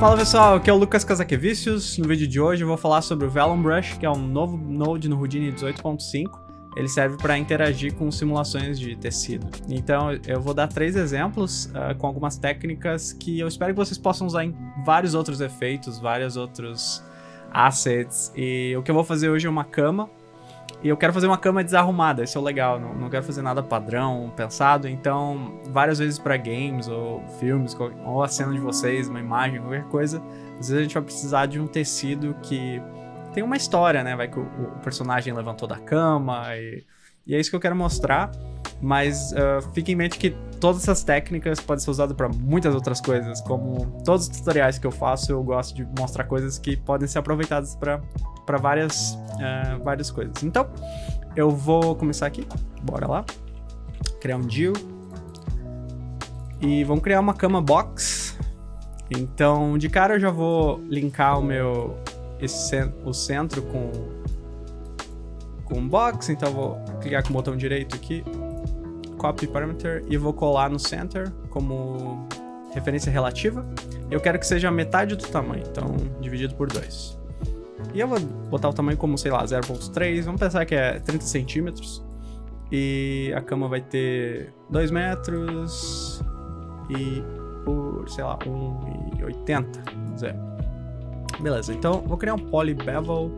Fala pessoal, aqui é o Lucas Casaquevicius. No vídeo de hoje eu vou falar sobre o Vellum Brush, que é um novo node no Houdini 18.5. Ele serve para interagir com simulações de tecido. Então eu vou dar 3 exemplos com algumas técnicas que eu espero que vocês possam usar em vários outros efeitos, vários outros assets. E o que eu vou fazer hoje é uma cama. E eu quero fazer uma cama desarrumada, isso é o legal, não quero fazer nada padrão, pensado, então várias vezes para games ou filmes, ou a cena de vocês, uma imagem, qualquer coisa, às vezes a gente vai precisar de um tecido que tem uma história, né, vai que o personagem levantou da cama e é isso que eu quero mostrar, mas fique em mente que todas essas técnicas podem ser usadas para muitas outras coisas, como todos os tutoriais que eu faço, eu gosto de mostrar coisas que podem ser aproveitadas para várias coisas. Então, eu vou começar aqui, bora lá, criar um div, e vamos criar uma cama box. Então, de cara eu já vou linkar o centro com um box, então eu vou clicar com o botão direito aqui, copy parameter, e vou colar no center como referência relativa. Eu quero que seja metade do tamanho, então dividido por 2. E eu vou botar o tamanho como, sei lá, 0.3, vamos pensar que é 30 centímetros. E a cama vai ter 2 metros e por, sei lá, 1,80, vamos dizer. Beleza, então vou criar um poly bevel.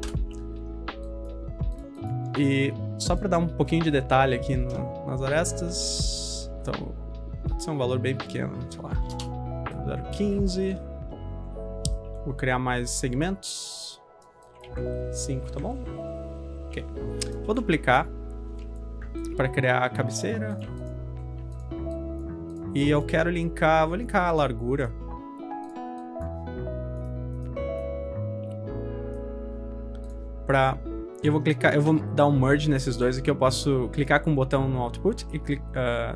E só para dar um pouquinho de detalhe aqui nas arestas, então pode ser um valor bem pequeno, sei lá, 0,15. Vou criar mais segmentos, 5, tá bom? Ok. Vou duplicar para criar a cabeceira. E eu quero linkar, vou linkar a largura. Eu vou dar um merge nesses dois aqui. Eu posso clicar com o botão no output e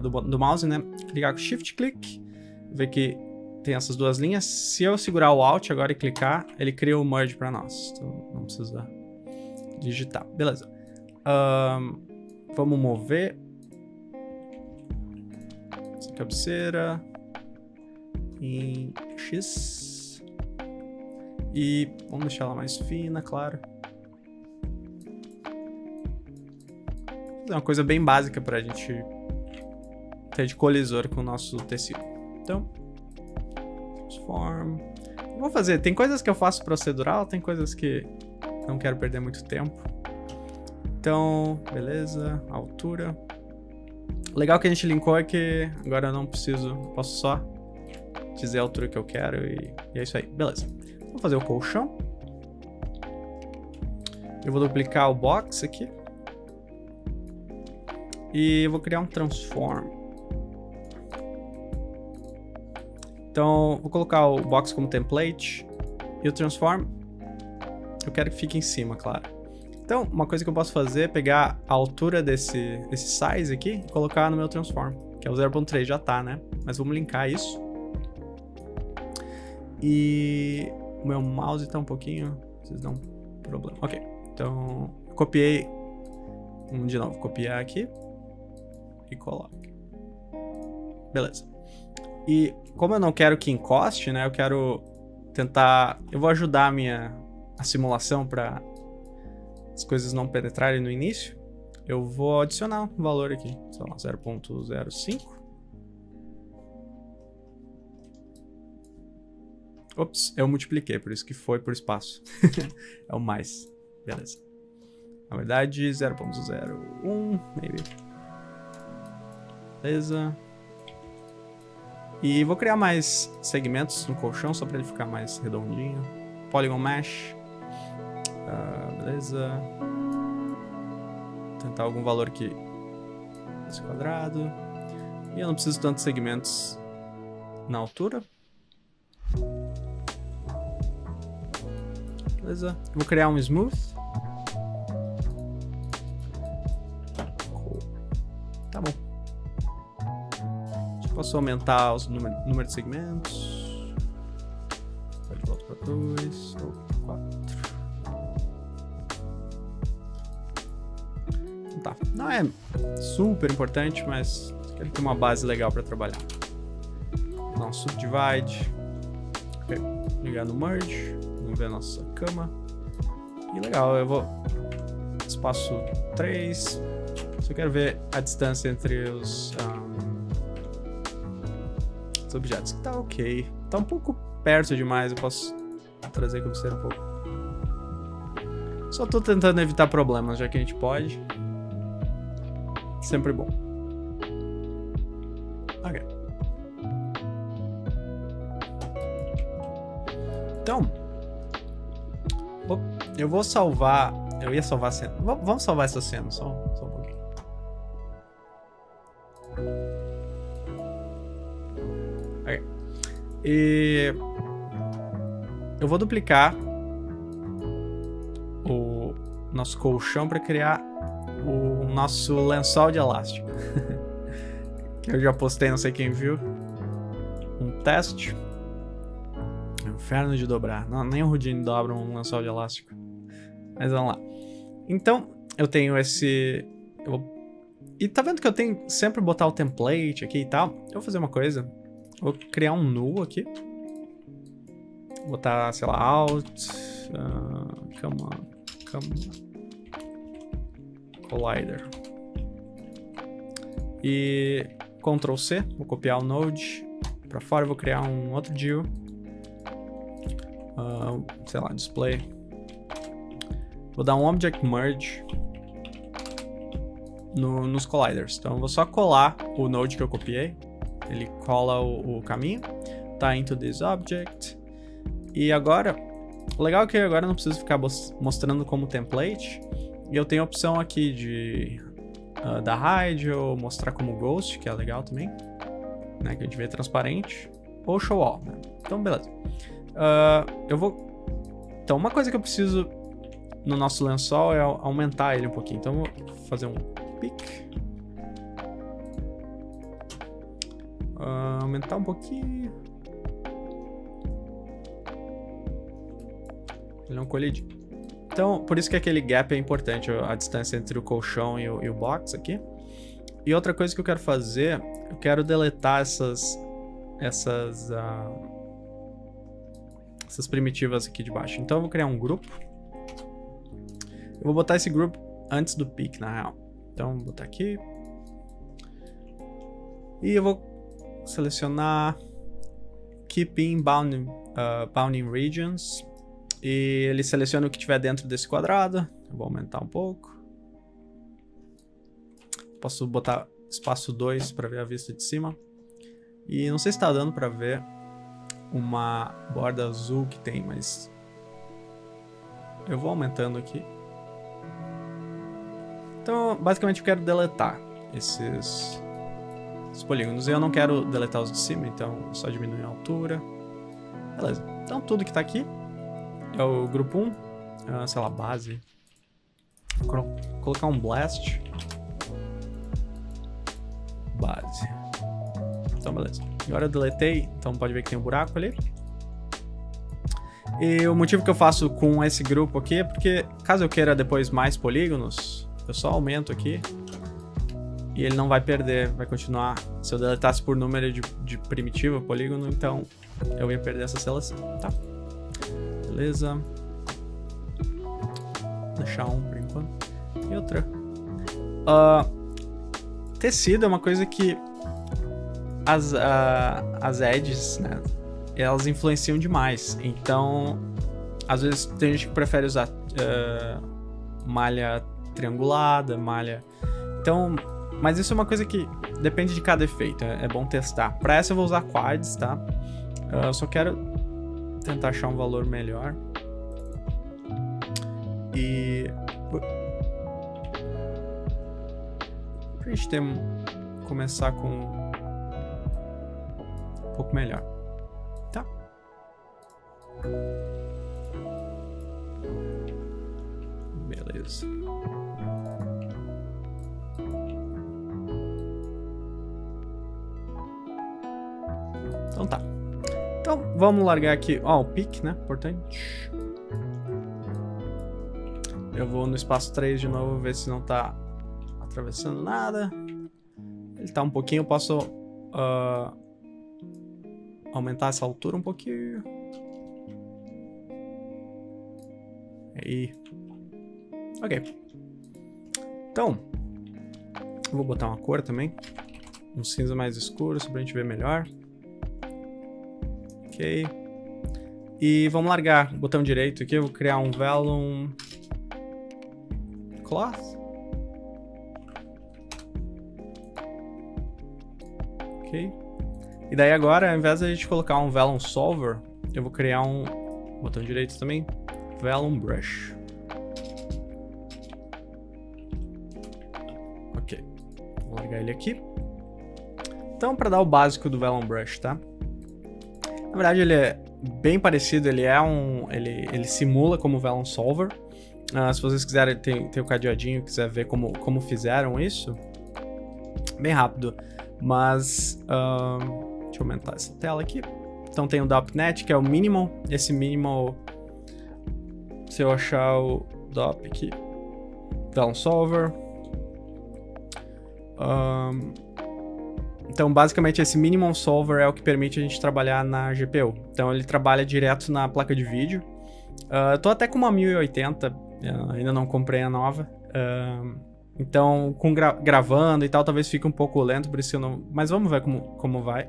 do mouse, né? Clicar com shift click, ver que tem essas duas linhas. Se eu segurar o alt agora e clicar, ele cria o merge para nós. Então não precisa digitar. Beleza. Vamos mover essa cabeceira em X. E vamos deixar ela mais fina, claro. É uma coisa bem básica pra gente ter de colisor com o nosso tecido. Então, transform. Vou fazer, tem coisas que eu faço procedural, tem coisas que não quero perder muito tempo. Então, beleza, altura. O legal que a gente linkou é que agora eu não preciso, posso só dizer a altura que eu quero e é isso aí. Beleza. Vou fazer o colchão. Eu vou duplicar o box aqui. E eu vou criar um transform. Então, vou colocar o box como template. E o transform, eu quero que fique em cima, claro. Então, uma coisa que eu posso fazer é pegar a altura desse size aqui e colocar no meu transform. Que é o 0.3, já tá, né? Mas vamos linkar isso. E o meu mouse tá um pouquinho... Vocês dão problema. Ok, então copiei. De novo, copiar aqui. E coloque. Beleza. E como eu não quero que encoste, né? Eu quero tentar... Eu vou ajudar a simulação para as coisas não penetrarem no início. Eu vou adicionar um valor aqui. Sei lá, 0.05. Ops, eu multipliquei, por isso que foi por espaço. É o mais. Beleza. Na verdade, 0.01, maybe. Beleza. E vou criar mais segmentos no colchão, só para ele ficar mais redondinho. Polygon Mesh. Beleza. Tentar algum valor aqui nesse quadrado. E eu não preciso tanto de segmentos na altura. Beleza. Vou criar um Smooth. Tá bom. Posso aumentar o número de segmentos. Vai de volta para 2 ou 4. Tá. Não é super importante, mas quero ter uma base legal para trabalhar. Não subdivide. Ok, ligar no merge, vamos ver a nossa cama. E legal, eu vou... Espaço 3. Só quero ver a distância entre os objetos. Tá ok. Tá um pouco perto demais, eu posso trazer a cabeceira um pouco. Só tô tentando evitar problemas, já que a gente pode. Sempre bom. Ok. Então, eu vou salvar... Eu ia salvar a cena. Vamos salvar essa cena, só um pouquinho. Ok. E... eu vou duplicar o nosso colchão para criar o nosso lençol de elástico. Que eu já postei, não sei quem viu. Um teste. Inferno de dobrar. Não, nem o Houdini dobra um lençol de elástico. Mas vamos lá. Então, eu tenho esse... E tá vendo que eu tenho sempre botar o template aqui e tal? Eu vou fazer uma coisa. Vou criar um null aqui. Botar, sei lá, alt... come collider. E Ctrl C, vou copiar o node para fora, vou criar um outro div. Sei lá, display. Vou dar um object merge nos colliders. Então eu vou só colar o node que eu copiei. Ele cola o caminho. Tá into this object. E agora, o legal é que agora eu não preciso ficar mostrando como template. E eu tenho a opção aqui de dar hide ou mostrar como ghost, que é legal também, né, que a gente vê transparente, ou show all, né? Então beleza. Então uma coisa que eu preciso no nosso lençol é aumentar ele um pouquinho. Então eu vou fazer um pick, aumentar um pouquinho. Ele não colidiu. Então, por isso que aquele gap é importante, a distância entre o colchão e o box aqui. E outra coisa que eu quero fazer, eu quero deletar essas primitivas aqui de baixo. Então eu vou criar um grupo. Eu vou botar esse grupo antes do pick, na real. Então vou botar aqui. E eu vou selecionar Keeping Bounding Regions. E ele seleciona o que tiver dentro desse quadrado. Eu vou aumentar um pouco. Posso botar espaço 2 para ver a vista de cima. E não sei se está dando para ver uma borda azul que tem, mas eu vou aumentando aqui. Então, basicamente eu quero deletar esses polígonos. Eu não quero deletar os de cima, então só diminuir a altura. Beleza. Então tudo que está aqui é o grupo 1, sei lá, base. Vou colocar um blast. Base. Então, beleza. Agora eu deletei, então pode ver que tem um buraco ali. E o motivo que eu faço com esse grupo aqui é porque, caso eu queira depois mais polígonos, eu só aumento aqui. E ele não vai perder, vai continuar. Se eu deletasse por número de primitivo, polígono, então eu ia perder essa seleção, tá? Beleza. Vou deixar um por enquanto. E outra. Tecido é uma coisa que as edges, né, elas influenciam demais. Então, às vezes tem gente que prefere usar malha triangulada, malha... Então, mas isso é uma coisa que depende de cada efeito. É bom testar. Para essa eu vou usar quads, tá? Eu só quero tentar achar um valor melhor. E... pra gente começar com um pouco melhor, tá? Beleza. Então tá. Então vamos largar aqui, ó, o pick, né? Importante. Eu vou no espaço 3 de novo, ver se não tá atravessando nada. Ele tá um pouquinho, eu posso aumentar essa altura um pouquinho. Aí. Ok. Então, vou botar uma cor também. Um cinza mais escuro, só pra gente ver melhor. Ok. E vamos largar o botão direito aqui. Eu vou criar um Vellum Cloth. Ok. E daí agora, ao invés de a gente colocar um Vellum Solver, eu vou criar um botão direito também, Vellum Brush. Ok. Vou largar ele aqui. Então, para dar o básico do Vellum Brush, tá? Na verdade, ele é bem parecido, ele simula como Vellum Solver. Se vocês quiserem, tem o cadeadinho, quiser ver como fizeram isso, bem rápido. Mas, deixa eu aumentar essa tela aqui. Então tem o DOP.NET, que é o minimal. Esse minimal, se eu achar o DOP aqui, Vellum Solver. Então, basicamente, esse Minimum Solver é o que permite a gente trabalhar na GPU. Então, ele trabalha direto na placa de vídeo. Eu tô até com uma 1080, ainda não comprei a nova. Então, gravando e tal, talvez fique um pouco lento, por isso eu não... Mas vamos ver como vai.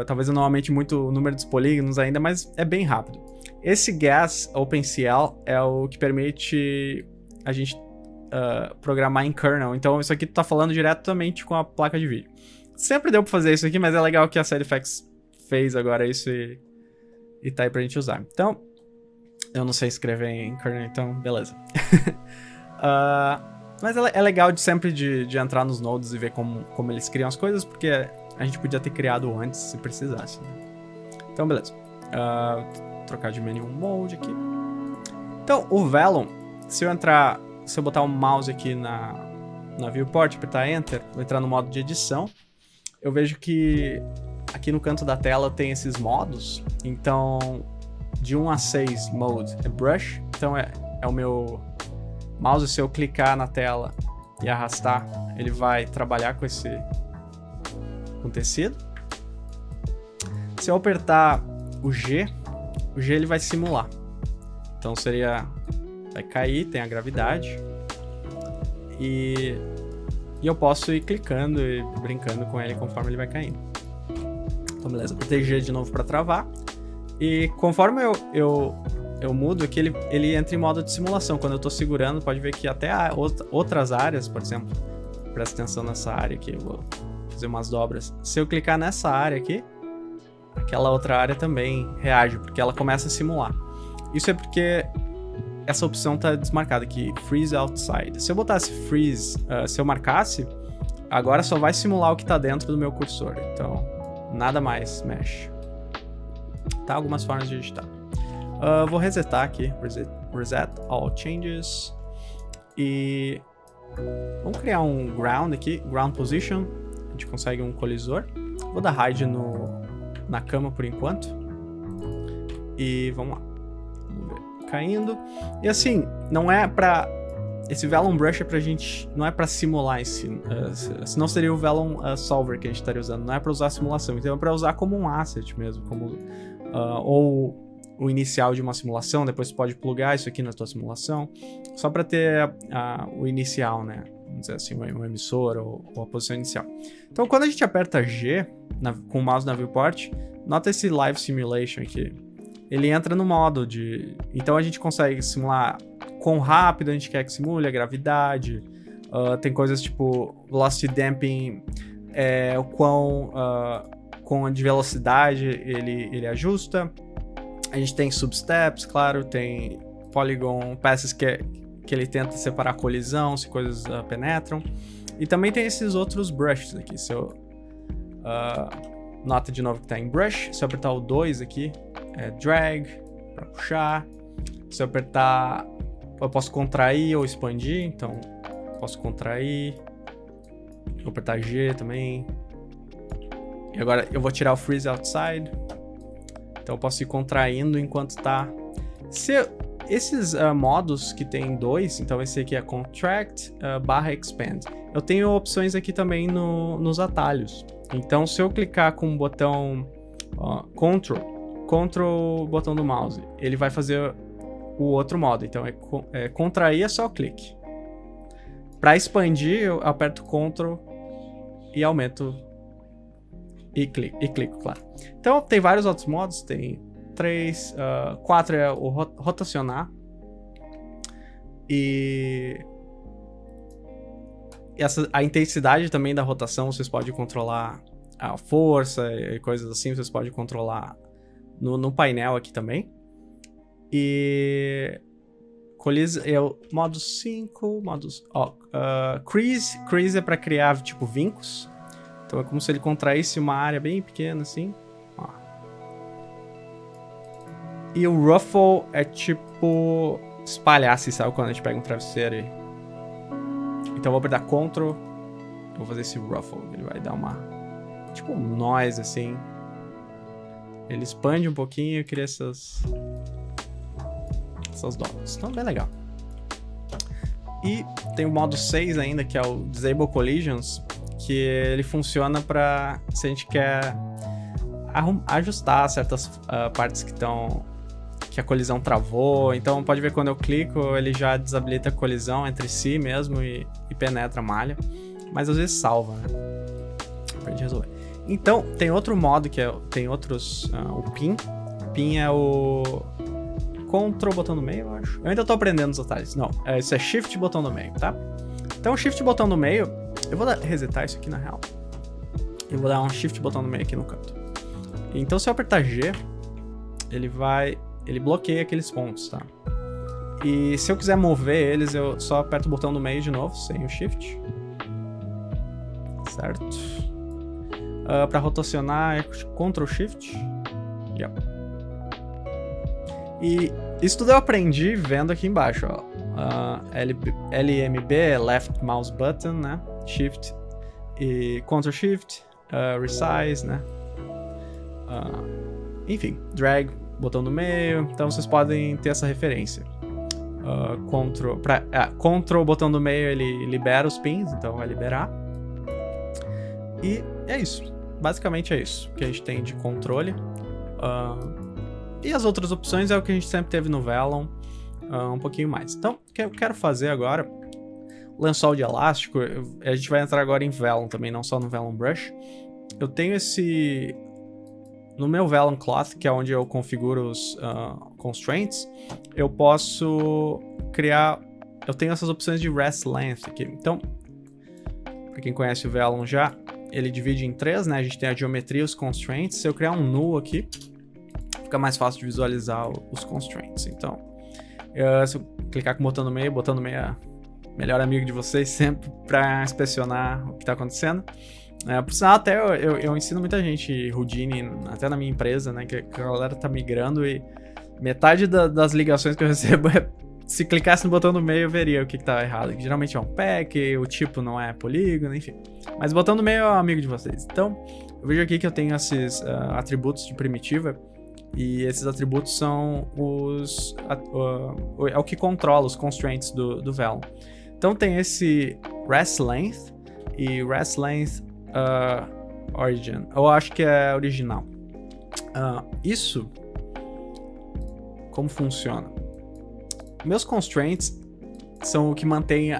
Talvez eu não aumente muito o número dos polígonos ainda, mas é bem rápido. Esse Gas OpenCL é o que permite a gente programar em kernel. Então, isso aqui tu tá falando diretamente com a placa de vídeo. Sempre deu pra fazer isso aqui, mas é legal que a SideFX fez agora isso e tá aí pra gente usar. Então, eu não sei escrever em kernel, então beleza. Mas é legal de entrar nos nodes e ver como eles criam as coisas, porque a gente podia ter criado antes se precisasse. Né? Então, beleza. Trocar de menu mode aqui. Então, o Vellum, se eu botar o mouse aqui na viewport, apertar Enter, vou entrar no modo de edição, eu vejo que aqui no canto da tela tem esses modos. Então, de 1 a 6 mode é brush. Então, é o meu mouse. Se eu clicar na tela e arrastar, ele vai trabalhar com tecido. Se eu apertar o G ele vai simular. Então, vai cair, tem a gravidade. E eu posso ir clicando e brincando com ele conforme ele vai caindo. Então, beleza. Apertei G de novo para travar. E conforme eu mudo aqui, ele entra em modo de simulação. Quando eu tô segurando, pode ver que até outras áreas, por exemplo, presta atenção nessa área aqui, eu vou fazer umas dobras. Se eu clicar nessa área aqui, aquela outra área também reage, porque ela começa a simular. Isso é porque essa opção tá desmarcada aqui, Freeze Outside. Se eu botasse Freeze, se eu marcasse, agora só vai simular o que tá dentro do meu cursor. Então, nada mais mexe. Tá? Algumas formas de editar. Vou resetar aqui, Reset All Changes. E vamos criar um Ground aqui, Ground Position. A gente consegue um colisor. Vou dar Hide na cama por enquanto. E vamos lá. Vamos ver. Caindo. E assim, não é pra... Esse Vellum Brush é pra gente... Não é pra simular esse... senão seria o Vellum Solver que a gente estaria usando. Não é pra usar simulação. Então é pra usar como um asset mesmo. Como, ou o inicial de uma simulação. Depois você pode plugar isso aqui na tua simulação. Só pra ter o inicial, né? Vamos dizer assim, o emissor ou a posição inicial. Então quando a gente aperta G com o mouse na viewport, nota esse Live Simulation aqui. Ele entra no modo de... Então a gente consegue simular quão rápido a gente quer que simule, a gravidade. Tem coisas tipo Velocity Damping, o quão de velocidade ele ajusta. A gente tem Substeps, claro, tem Polygon Passes que ele tenta separar a colisão, se coisas penetram. E também tem esses outros brushes aqui. Se eu... nota de novo que está em Brush. Se eu apertar o 2 aqui, é Drag, para puxar. Se eu apertar... Eu posso contrair ou expandir, então posso contrair. Vou apertar G também. E agora eu vou tirar o Freeze Outside. Então eu posso ir contraindo enquanto tá... Esses modos que tem 2, então esse aqui é Contract /Expand. Eu tenho opções aqui também nos atalhos. Então se eu clicar com o botão Ctrl, botão do mouse, ele vai fazer o outro modo. Então, contrair é só o clique. Para expandir, eu aperto Ctrl e aumento e clico, claro. Então, tem vários outros modos. Tem 3, 4 é o rotacionar. E a intensidade também da rotação, vocês podem controlar a força e coisas assim, vocês podem controlar no painel aqui também. E modo 5, crease é para criar tipo vincos. Então é como se ele contraísse uma área bem pequena assim. Ó. E o ruffle é tipo espalhar, assim, sabe quando a gente pega um travesseiro e... Então eu vou apertar Ctrl, eu vou fazer esse ruffle, ele vai dar uma... tipo um noise, assim. Ele expande um pouquinho e cria essas dots. Então, bem legal. E tem o modo 6 ainda, que é o Disable Collisions, que ele funciona para se a gente quer ajustar certas partes que a colisão travou. Então pode ver quando eu clico, ele já desabilita a colisão entre si mesmo e penetra a malha. Mas às vezes salva, né? Pra gente resolver. Então, tem outro modo que tem outros... o Pin. Pin é o... Ctrl botão no meio, eu acho. Eu ainda tô aprendendo os detalhes. Não, isso é Shift botão no meio, tá? Então, Shift botão no meio... Eu vou resetar isso aqui, na real. Eu vou dar um Shift botão no meio aqui no canto. Então, se eu apertar G, ele bloqueia aqueles pontos, tá? E se eu quiser mover eles, eu só aperto o botão no meio de novo, sem o Shift. Certo? Para rotacionar é Ctrl Shift. Yep. E isso tudo eu aprendi vendo aqui embaixo, ó. LMB é Left Mouse Button, né? Shift e Ctrl Shift, Resize, né? Enfim, Drag, botão no meio. Então vocês podem ter essa referência. Ctrl, botão do meio, ele libera os pins, então vai liberar. E é isso. Basicamente é isso que a gente tem de controle. E as outras opções é o que a gente sempre teve no Velum, um pouquinho mais. Então, o que eu quero fazer agora, lençol de elástico, a gente vai entrar agora em Velum também, não só no Velum Brush. Eu tenho esse... No meu Velum Cloth, que é onde eu configuro os constraints, eu posso criar... Eu tenho essas opções de Rest Length aqui. Então, para quem conhece o Velum já, ele divide em 3, né? A gente tem a geometria e os constraints. Se eu criar um null aqui, fica mais fácil de visualizar os constraints. Então, se eu clicar com o botão no meio é melhor amigo de vocês sempre para inspecionar o que está acontecendo. Por sinal, até eu ensino muita gente Houdini, até na minha empresa, né? Que a galera tá migrando e metade das ligações que eu recebo é se clicasse no botão no meio eu veria o que tá errado. Que geralmente é um pack, o tipo não é polígono, enfim. Mas o botão no meio é um amigo de vocês. Então, eu vejo aqui que eu tenho esses atributos de primitiva. E esses atributos são é o que controla os constraints do Velum. Então tem esse Rest Length e Rest Length Origin. Eu acho que é original. Isso, como funciona? Meus constraints são o que mantém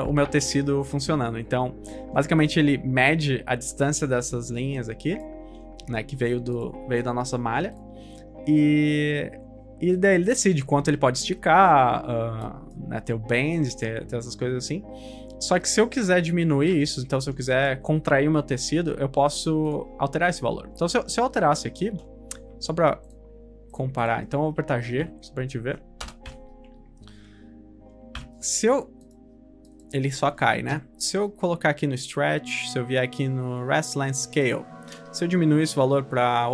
o meu tecido funcionando. Então, basicamente ele mede a distância dessas linhas aqui, né, que veio da nossa malha. E daí ele decide quanto ele pode esticar, né, ter o bend, ter essas coisas assim. Só que se eu quiser diminuir isso, então se eu quiser contrair o meu tecido, eu posso alterar esse valor. Então se eu alterasse aqui, só pra comparar, então eu vou apertar G, só pra gente ver. Ele só cai, né? Se eu colocar aqui no Stretch, se eu vier aqui no Rest Length Scale, se eu diminuir esse valor pra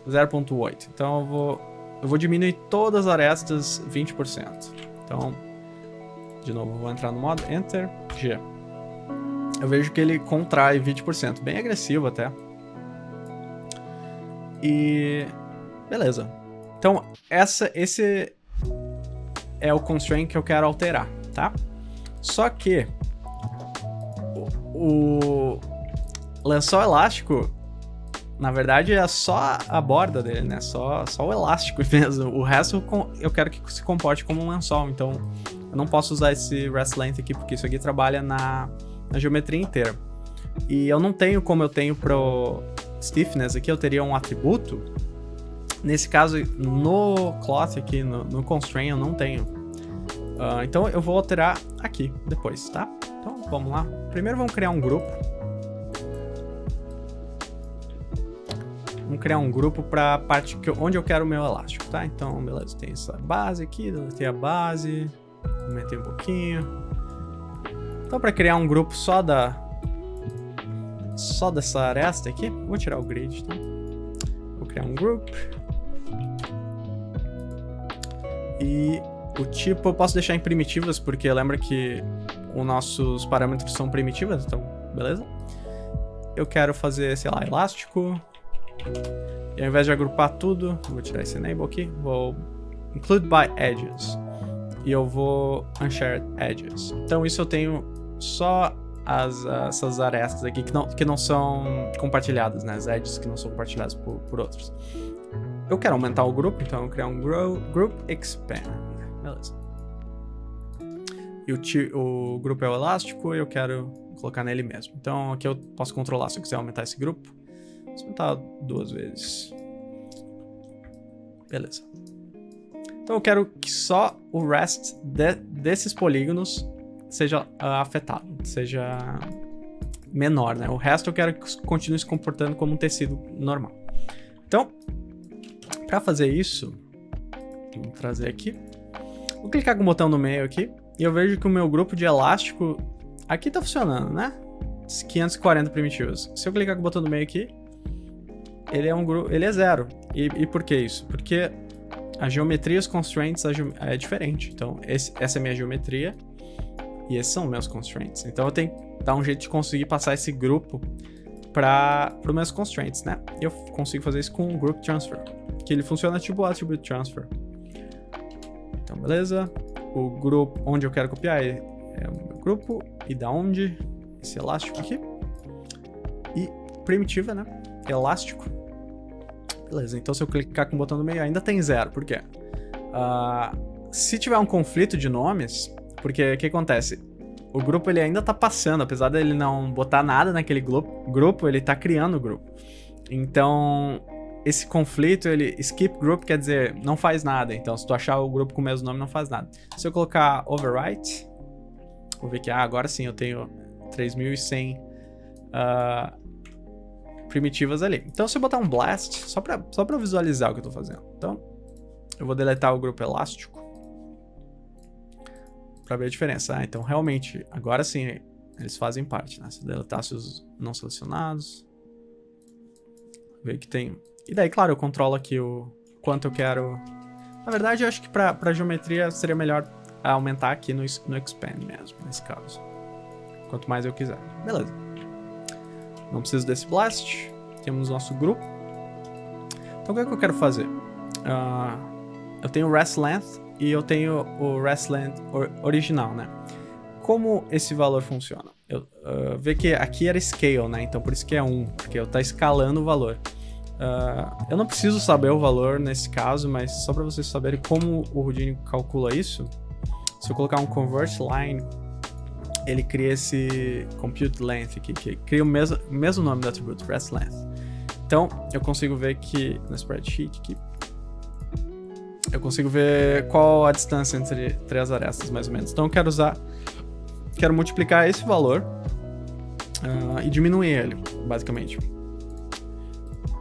0.8, então eu vou diminuir todas as arestas 20%. Então, de novo, eu vou entrar no modo, Enter, G. Eu vejo que ele contrai 20%, bem agressivo até. E beleza. Então, esse é o constraint que eu quero alterar, tá? Só que o lençol elástico Na verdade, é só a borda dele, né? Só o elástico mesmo. O resto eu quero que se comporte como um lençol. Então, eu não posso usar esse rest length aqui, porque isso aqui trabalha na geometria inteira. E eu não tenho como eu tenho pro stiffness aqui, eu teria um atributo. Nesse caso, no cloth aqui, no constraint, eu não tenho. Então, eu vou alterar aqui depois, tá? Então, vamos lá. Primeiro, vamos criar um grupo. Vamos criar um grupo para a parte onde eu quero o meu elástico, tá? Então, beleza, tem essa base aqui, deletei a base, aumentei um pouquinho. Então, para criar um grupo só dessa aresta aqui, vou tirar o grid, tá? Vou criar um group. E o tipo eu posso deixar em primitivas, porque lembra que os nossos parâmetros são primitivas, então, beleza? Eu quero fazer, sei lá, elástico. E ao invés de agrupar tudo, vou tirar esse enable aqui, vou include by edges. E eu vou unshared edges. Então isso eu tenho só essas arestas aqui que não são compartilhadas, né? As edges que não são compartilhadas por outros. Eu quero aumentar o grupo, então eu vou criar um group expand. Beleza. E o grupo é o elástico e eu quero colocar nele mesmo. Então aqui eu posso controlar se eu quiser aumentar esse grupo. Vou aumentar 2 vezes. Beleza. Então eu quero que só o rest desses polígonos seja afetado, seja menor, né? O resto eu quero que continue se comportando como um tecido normal. Então, para fazer isso, vou trazer aqui. Vou clicar com o botão no meio aqui e eu vejo que o meu grupo de elástico aqui tá funcionando, né? 540 primitivos. Se eu clicar com o botão no meio aqui, ele é 0. E por que isso? Porque a geometria, os constraints é diferente. Então, essa é a minha geometria e esses são meus constraints. Então, eu tenho que dar um jeito de conseguir passar esse grupo para os meus constraints, né? E eu consigo fazer isso com o group transfer, que ele funciona tipo o attribute transfer. Então, beleza. O grupo onde eu quero copiar é o meu grupo e da onde esse elástico aqui. E primitiva, né? Elástico. Beleza, então se eu clicar com o botão no meio ainda tem 0, por quê? Se tiver um conflito de nomes, porque o que acontece? O grupo ele ainda tá passando, apesar dele não botar nada naquele grupo, ele tá criando o grupo. Então, esse conflito, skip group quer dizer não faz nada, então se tu achar o grupo com o mesmo nome não faz nada. Se eu colocar overwrite, vou ver que agora sim eu tenho 3100 primitivas ali. Então se eu botar um blast, só pra visualizar o que eu tô fazendo. Então, eu vou deletar o grupo elástico pra ver a diferença. Então realmente, agora sim, eles fazem parte, né? Se eu deletasse os não selecionados, ver que tem... E daí, claro, eu controlo aqui o quanto eu quero... Na verdade, eu acho que pra geometria seria melhor aumentar aqui no expand mesmo, nesse caso. Quanto mais eu quiser. Beleza. Não preciso desse blast. Temos nosso grupo. Então o que é que eu quero fazer? Eu tenho o rest length e eu tenho o rest length original, né? Como esse valor funciona? Vê que aqui era scale, né? Então por isso que é 1, porque eu tá escalando o valor. Eu não preciso saber o valor nesse caso, mas só para vocês saberem como o Houdini calcula isso. Se eu colocar um convert line, ele cria esse compute length aqui, que cria o mesmo nome do atributo, rest length. Então, eu consigo ver que no spreadsheet aqui, eu consigo ver qual a distância entre as arestas, mais ou menos. Então, eu quero multiplicar esse valor e diminuir ele, basicamente.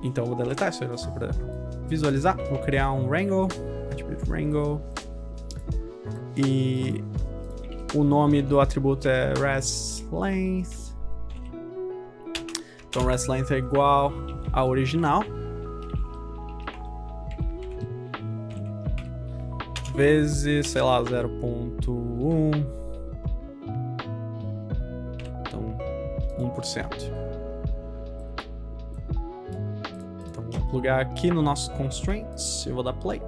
Então, eu vou deletar isso aí só para visualizar. Vou criar um wrangle, attribute wrangle, e o nome do atributo é restLength. Então restLength é igual ao original vezes, sei lá, 0.1. Então 1%. Então vou plugar aqui no nosso constraints. Eu vou dar play.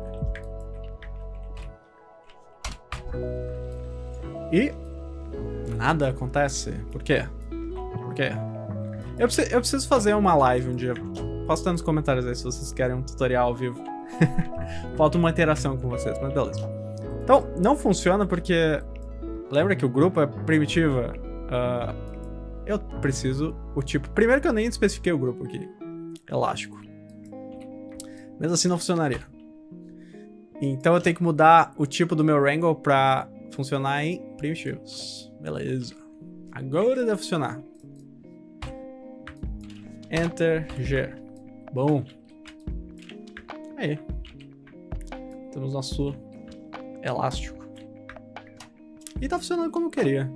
E nada acontece. Por quê? Por quê? Eu preciso fazer uma live um dia posta nos comentários aí se vocês querem um tutorial ao vivo. Falta uma interação com vocês, mas beleza. Então, não funciona porque... Lembra que o grupo é primitiva? Eu preciso o tipo... Primeiro que eu nem especifiquei o grupo aqui. Elástico. Mesmo assim não funcionaria. Então eu tenho que mudar o tipo do meu Wrangle pra funcionar em primitivos. Beleza. Agora deve funcionar. Enter G. Bom. Aí. Temos nosso elástico. E tá funcionando como eu queria.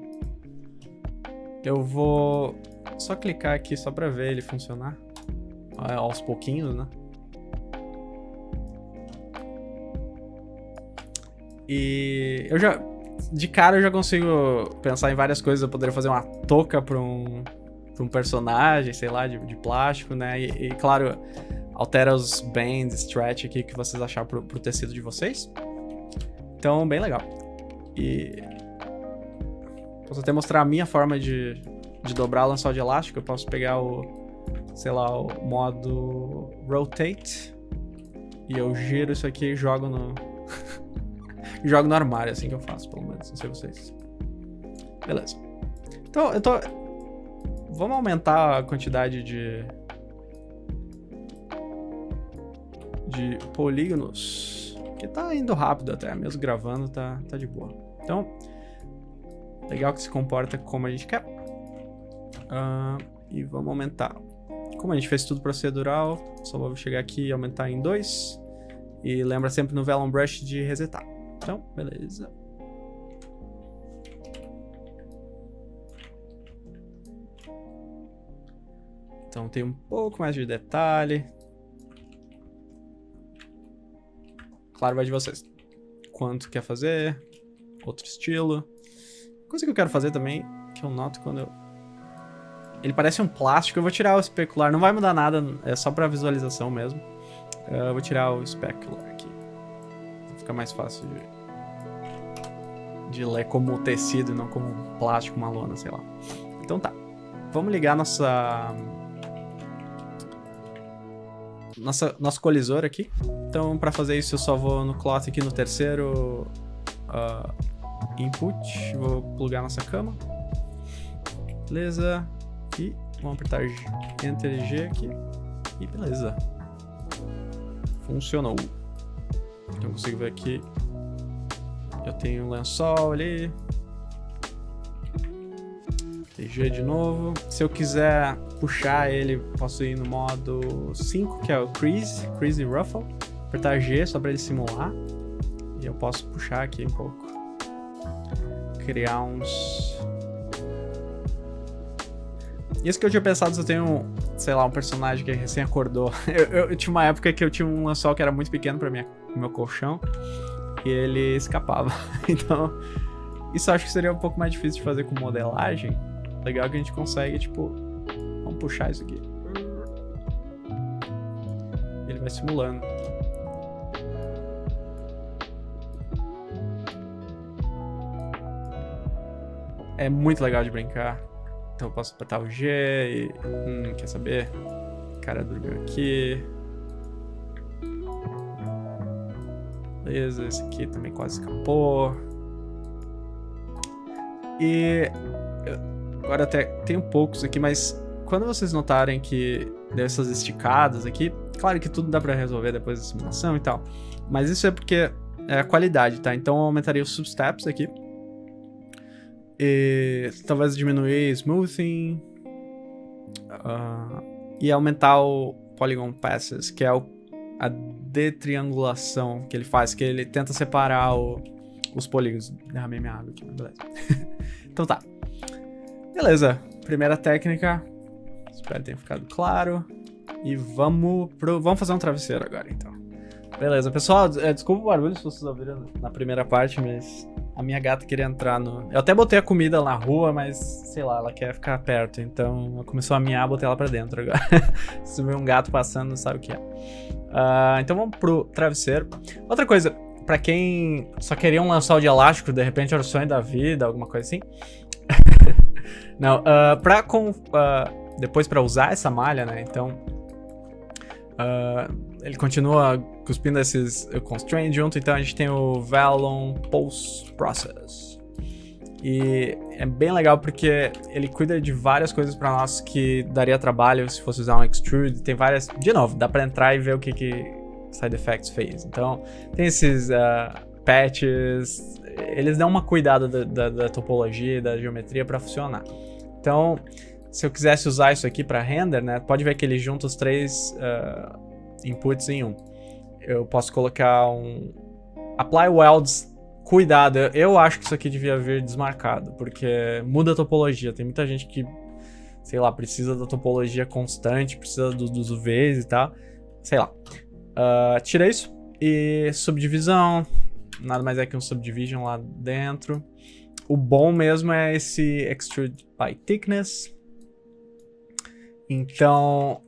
Eu vou só clicar aqui só pra ver ele funcionar. Aos pouquinhos, né? E eu já... De cara eu já consigo pensar em várias coisas. Eu poderia fazer uma touca pra um personagem, sei lá, de plástico, né? E claro, altera os bend, stretch aqui que vocês acharem pro tecido de vocês. Então, bem legal. E... Posso até mostrar a minha forma de dobrar o lençol de elástico. Eu posso pegar o... Sei lá, o modo Rotate. E eu giro isso aqui e jogo no... jogo no armário, assim que eu faço, pelo menos. Não sei vocês. Beleza. Então, eu tô... Vamos aumentar a quantidade de polígonos. Que tá indo rápido até, mesmo gravando, tá de boa. Então, legal que se comporta como a gente quer. E vamos aumentar. Como a gente fez tudo procedural, só vou chegar aqui e aumentar em 2. E lembra sempre no Vellum Brush de resetar. Então, beleza. Então tem um pouco mais de detalhe. Claro, vai de vocês. Quanto quer fazer. Outro estilo. Coisa que eu quero fazer também, que eu noto quando eu... Ele parece um plástico. Eu vou tirar o especular. Não vai mudar nada, é só pra visualização mesmo. Eu vou tirar o specular aqui. Fica mais fácil de ler como tecido e não como um plástico, uma lona, sei lá. Então tá. Vamos ligar nosso colisor aqui. Então, para fazer isso, eu só vou no cloth aqui no terceiro input. Vou plugar nossa cama. Beleza. E vamos apertar Enter G aqui. E beleza. Funcionou. Então, eu consigo ver aqui. Eu tenho um lençol ali. TG de novo. Se eu quiser puxar ele, posso ir no modo 5, que é o Crease Ruffle. Apertar G só para ele simular. E eu posso puxar aqui um pouco. Criar uns... Isso que eu tinha pensado, se eu tenho, sei lá, um personagem que recém acordou. Eu tinha uma época que eu tinha um lençol que era muito pequeno para meu colchão. E ele escapava. Então, isso eu acho que seria um pouco mais difícil de fazer com modelagem. Legal que a gente consegue, tipo... Vamos puxar isso aqui. Ele vai simulando. É muito legal de brincar. Então eu posso apertar o G e... quer saber? O cara dormiu aqui. Beleza, esse aqui também quase escapou. E... Agora até tem poucos aqui, mas quando vocês notarem que deu essas esticadas aqui, claro que tudo dá pra resolver depois da simulação e tal, mas isso é porque é a qualidade, tá? Então eu aumentaria os substeps aqui. E talvez diminuir smoothing. E aumentar o polygon passes, que é a detriangulação que ele faz, que ele tenta separar os polígonos. Derramei minha água aqui, mas beleza. Então tá. Beleza, primeira técnica. Espero que tenha ficado claro. E vamos fazer um travesseiro agora, então. Beleza, pessoal, desculpa o barulho se vocês ouviram na primeira parte, mas a minha gata queria entrar no... Eu até botei a comida na rua, mas, sei lá, ela quer ficar perto, então ela começou a miar, botei ela pra dentro agora. Se vê um gato passando, não sabe o que é. Então vamos pro travesseiro. Outra coisa, pra quem só queria um lençol de elástico, de repente era o sonho da vida, alguma coisa assim. Não, depois pra usar essa malha, né, então... Ele continua cuspindo esses constraints junto, então a gente tem o Vellum Pulse Process. E é bem legal porque ele cuida de várias coisas para nós que daria trabalho se fosse usar um extrude. Tem várias... De novo, dá para entrar e ver o que Side Effects fez. Então, tem esses patches, eles dão uma cuidada da topologia e da geometria para funcionar. Então, se eu quisesse usar isso aqui para render, né, pode ver que ele junta os 3 inputs em um. Eu posso colocar um Apply Welds. Cuidado, eu acho que isso aqui devia vir desmarcado, porque muda a topologia. Tem muita gente que, sei lá, precisa da topologia constante, precisa dos UVs e tal. Sei lá. Tira isso. E subdivisão. Nada mais é que um subdivision lá dentro. O bom mesmo é esse Extrude by Thickness. Então...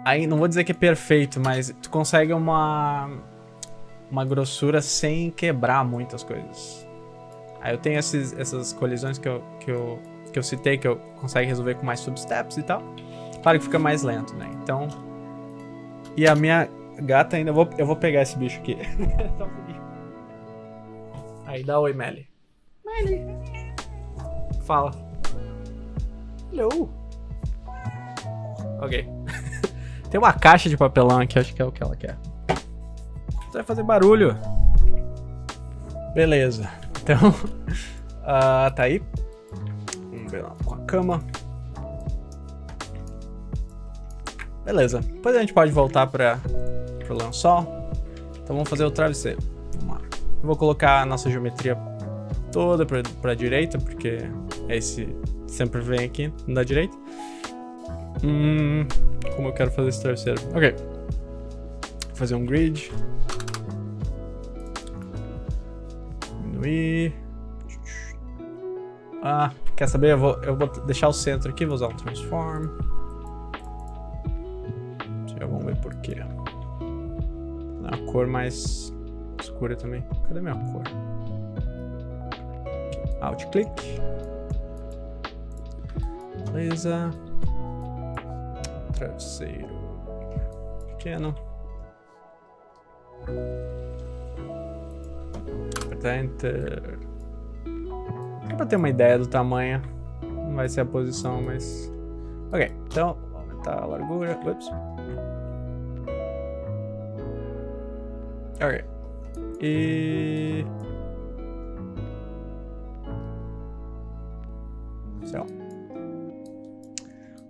Aí não vou dizer que é perfeito, mas tu consegue uma grossura sem quebrar muitas coisas. Aí eu tenho essas colisões que eu citei, que eu consigo resolver com mais substeps e tal. Claro que fica mais lento, né? Então... E a minha gata ainda... Eu vou pegar esse bicho aqui. Aí, dá oi, Melly. Melly. Fala. Hello. Ok. Tem uma caixa de papelão aqui, acho que é o que ela quer. Você vai fazer barulho. Beleza. Então, tá aí. Vamos ver lá com a cama. Beleza. Depois a gente pode voltar pro lençol. Então vamos fazer o travesseiro. Vamos lá. Eu vou colocar a nossa geometria toda pra direita, porque esse sempre vem aqui da direita. Como eu quero fazer esse travesseiro? Ok. Vou fazer um grid. Diminuir. Quer saber? Eu vou deixar o centro aqui, vou usar um transform. Já vamos ver por quê. A cor mais escura também. Cadê minha cor? Alt click. Beleza. Travesseiro pequeno. Apertar Enter. É pra ter uma ideia do tamanho. Não vai ser a posição, mas... Ok, então vou aumentar a largura. Ups. Ok. E... sei lá.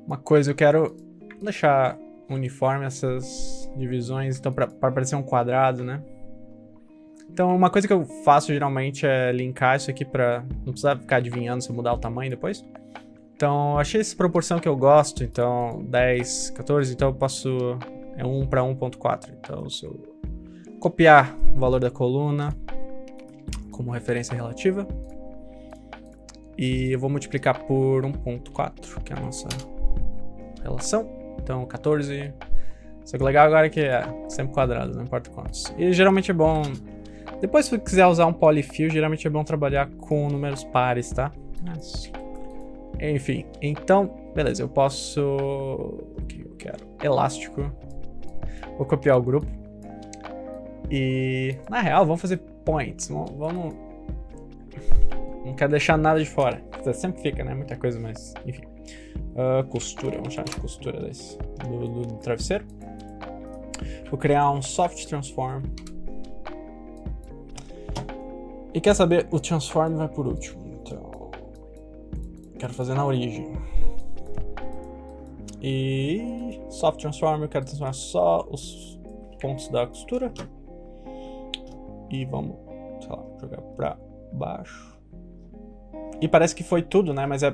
Uma coisa, eu quero deixar uniforme essas divisões, então para parecer um quadrado, né? Então uma coisa que eu faço geralmente é linkar isso aqui para não precisar ficar adivinhando se eu mudar o tamanho depois. Então eu achei essa proporção que eu gosto, então 10, 14, então eu posso... é 1 para 1.4, então se eu copiar o valor da coluna como referência relativa e eu vou multiplicar por 1.4, que é a nossa relação. Então 14. Só que o legal agora é que é sempre quadrado, não importa quantos. E geralmente é bom... Depois se você quiser usar um polyfill, geralmente é bom trabalhar com números pares, tá? Mas... enfim, então, beleza, eu posso... o que eu quero? Elástico. Vou copiar o grupo. E, na real, vamos fazer points. Vamos... não quero deixar nada de fora. Sempre fica, né? Muita coisa, mas... enfim. Costura, vamos chamar de costura desse, do travesseiro. Vou criar um soft transform. E quer saber? O transform vai por último. Então... quero fazer na origem. E... soft transform, eu quero transformar só os pontos da costura. E vamos, sei lá, jogar pra baixo. E parece que foi tudo, né? Mas é...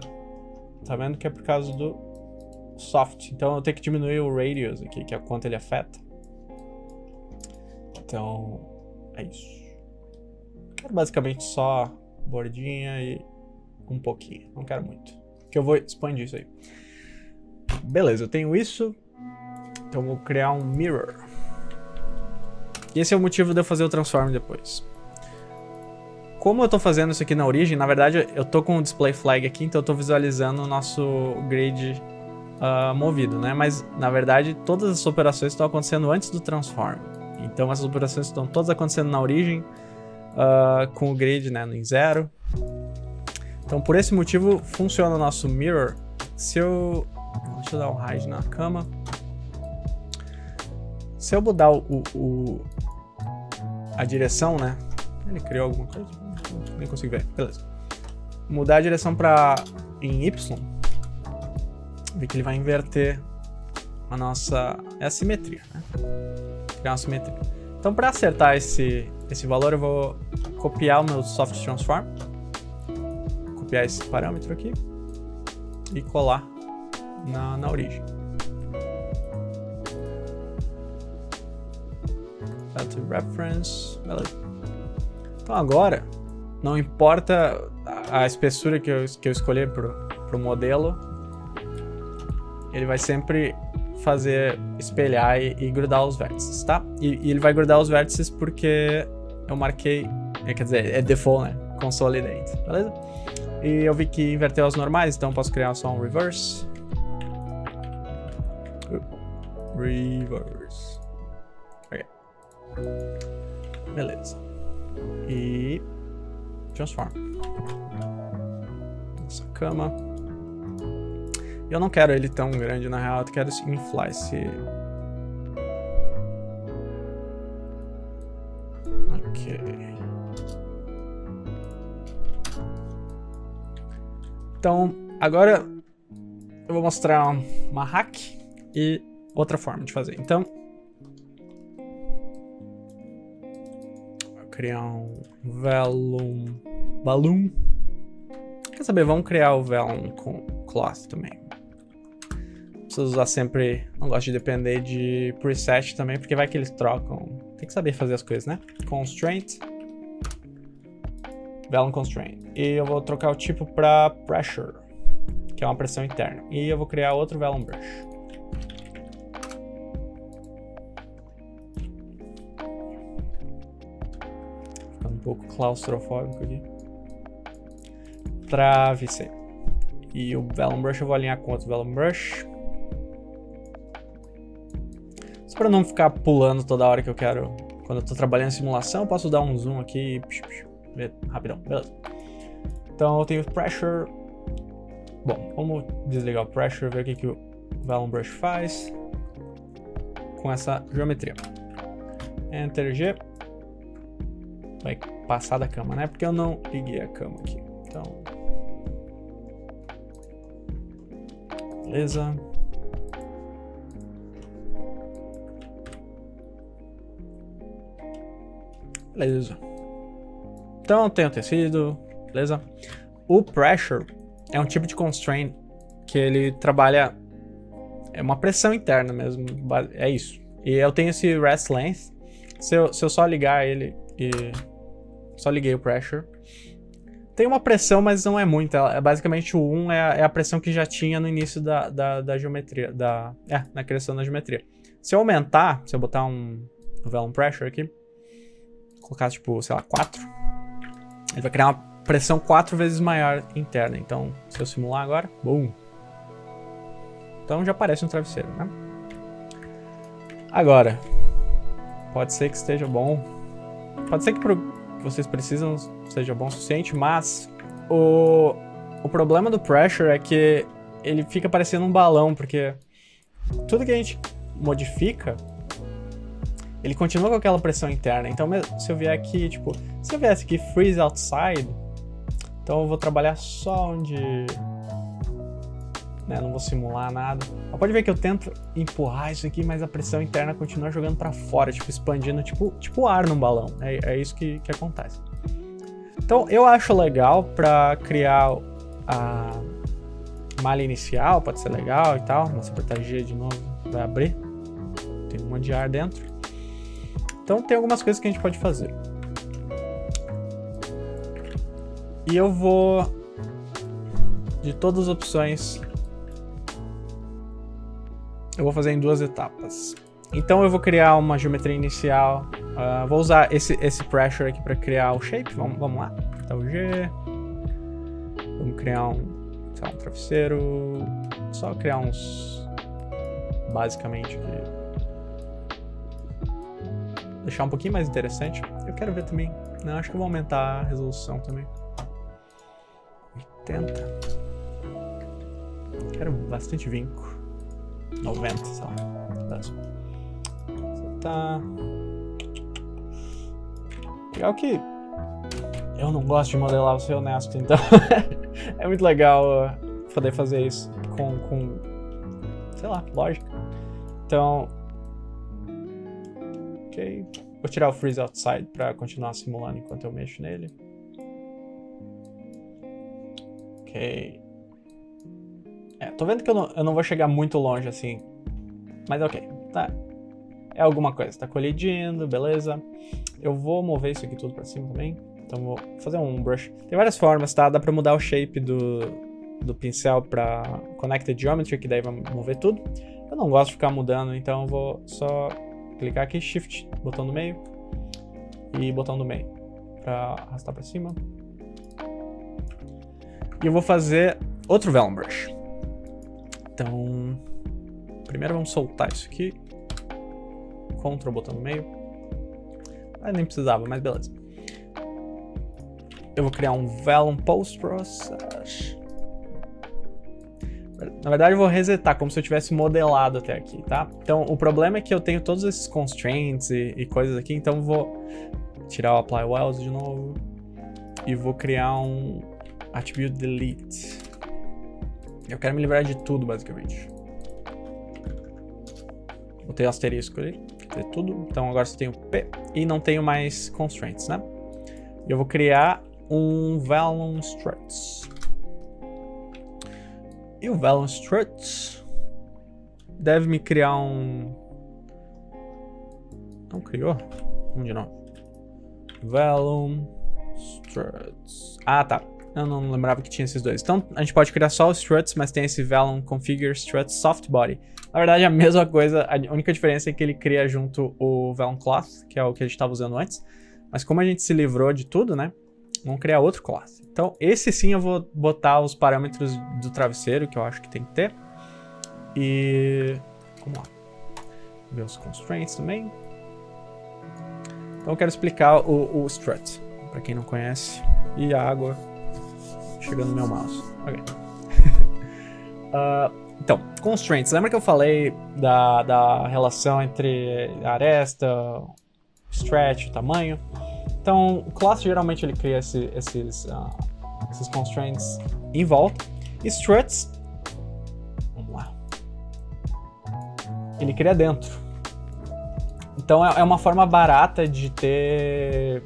tá vendo que é por causa do soft. Então eu tenho que diminuir o radius aqui, que é o quanto ele afeta. Então, é isso. Quero basicamente só bordinha e um pouquinho. Não quero muito. Que eu vou expandir isso aí. Beleza, eu tenho isso. Então eu vou criar um mirror. E esse é o motivo de eu fazer o transform depois. Como eu tô fazendo isso aqui na origem, na verdade eu tô com o display flag aqui, então eu tô visualizando o nosso grid movido, né? Mas, na verdade, todas as operações estão acontecendo antes do transform. Então, essas operações estão todas acontecendo na origem, com o grid, né, em 0. Então, por esse motivo, funciona o nosso mirror. Se eu... Deixa eu dar um hide na cama. Se eu mudar a direção, né? Ele criou alguma coisa? Nem consigo ver. Beleza. Mudar a direção em Y. Vi que ele vai inverter a nossa simetria, né? Criar uma simetria. Então, para acertar esse valor, eu vou copiar o meu soft transform. Copiar esse parâmetro aqui. E colar na origem. Relative reference. Beleza. Então agora, não importa a espessura que eu escolher pro modelo, ele vai sempre espelhar e grudar os vértices, tá? E ele vai grudar os vértices porque eu marquei, quer dizer, é default, né? Consolidate, beleza? E eu vi que inverteu as normais, então eu posso criar só um reverse. Reverse. Ok. Beleza. E transform. Essa cama. Eu não quero ele tão grande, na real, eu quero inflar esse... Ok. Então, agora eu vou mostrar uma hack e outra forma de fazer. Então, vou criar um balloon. Quer saber? Vamos criar o Velum com cloth também. Preciso usar sempre... Não gosto de depender de preset também, porque vai que eles trocam. Tem que saber fazer as coisas, né? Constraint. Velum Constraint. E eu vou trocar o tipo para Pressure, que é uma pressão interna. E eu vou criar outro Velum Brush. Ficando um pouco claustrofóbico aqui. Travesseiro. E o Velum Brush eu vou alinhar com outro Velum Brush. Só para não ficar pulando toda hora que eu quero. Quando eu tô trabalhando em simulação, eu posso dar um zoom aqui e ver rapidão. Beleza. Então eu tenho Pressure. Bom, vamos desligar o Pressure, ver o que o Velum Brush faz com essa geometria. Enter G. Vai passar da cama, né? Porque eu não liguei a cama aqui. Então... Beleza. Beleza. Então tem o tecido, beleza? O Pressure é um tipo de constraint que ele trabalha... É uma pressão interna mesmo, é isso. E eu tenho esse rest length. Se eu só ligar ele e... Só liguei o Pressure. Tem uma pressão, mas não é muita. É basicamente o 1 é a pressão que já tinha no início da geometria. Na criação da geometria. Se eu aumentar, se eu botar um Velum Pressure aqui, colocar tipo, sei lá, 4, ele vai criar uma pressão 4 vezes maior interna. Então, se eu simular agora, boom. Então já parece um travesseiro, né? Agora, pode ser que esteja bom. Pode ser que vocês precisam seja bom o suficiente, mas o problema do Pressure é que ele fica parecendo um balão, porque tudo que a gente modifica, ele continua com aquela pressão interna. Então se eu vier aqui, tipo, se eu viesse aqui Freeze Outside, então eu vou trabalhar só onde... Né, não vou simular nada. Mas pode ver que eu tento empurrar isso aqui, mas a pressão interna continua jogando pra fora, tipo, expandindo, tipo ar num balão. É isso que acontece. Então, eu acho legal pra criar a malha inicial, pode ser legal e tal. Vamos apertar G de novo, vai abrir. Tem um monte de ar dentro. Então, tem algumas coisas que a gente pode fazer. E eu vou... De todas as opções... Eu vou fazer em 2 etapas. Então eu vou criar uma geometria inicial. Vou usar esse pressure aqui para criar o shape. Vamos lá. Então G. Vamos criar um travesseiro. só criar uns... basicamente aqui. Deixar um pouquinho mais interessante. Eu quero ver também. Não, acho que eu vou aumentar a resolução também. 80. Quero bastante vinco. 90, sei lá. Tá. Legal que eu não gosto de modelar, vou ser honesto, então é muito legal poder fazer isso com sei lá, lógica. Então, ok, vou tirar o Freeze Outside para continuar simulando enquanto eu mexo nele. Ok. Tô vendo que eu não vou chegar muito longe assim, mas ok, tá. É alguma coisa, tá colidindo, beleza. Eu vou mover isso aqui tudo pra cima também. Então vou fazer um brush. Tem várias formas, tá? Dá pra mudar o shape do pincel pra Connected Geometry, que daí vai mover tudo. Eu não gosto de ficar mudando, então eu vou só clicar aqui, Shift, botão do meio. E botão do meio pra arrastar pra cima. E eu vou fazer outro Vellum Brush. Então, primeiro vamos soltar isso aqui. Ctrl, botão no meio. Ah, nem precisava, mas beleza. Eu vou criar um Vellum Post Process. Na verdade, eu vou resetar, como se eu tivesse modelado até aqui, tá? Então, o problema é que eu tenho todos esses constraints e coisas aqui, então eu vou tirar o Apply Wells de novo. E vou criar um Attribute Delete. Eu quero me livrar de tudo, basicamente. Botei o asterisco ali. Tudo, então agora só tenho P e não tenho mais constraints, né? E eu vou criar um Vellum Struts. E o Vellum Struts deve me criar um... Não criou? Vamos de novo. Vellum Struts. Ah, tá. Eu não lembrava que tinha esses dois. Então a gente pode criar só os Struts, mas tem esse Vellum Configure Struts Soft Body. Na verdade, é a mesma coisa, a única diferença é que ele cria junto o Vellum Cloth, que é o que a gente estava usando antes. Mas como a gente se livrou de tudo, né? Vamos criar outro Cloth. Então, esse sim eu vou botar os parâmetros do travesseiro, que eu acho que tem que ter. E... vamos lá. Ver os constraints também. Então eu quero explicar o strut, para quem não conhece. E a água chegando no meu mouse. Ok. Então, constraints. Lembra que eu falei da relação entre a aresta, stretch, o tamanho? Então, o Cloth geralmente ele cria esses constraints em volta. E struts, vamos lá, ele cria dentro. Então é uma forma barata de ter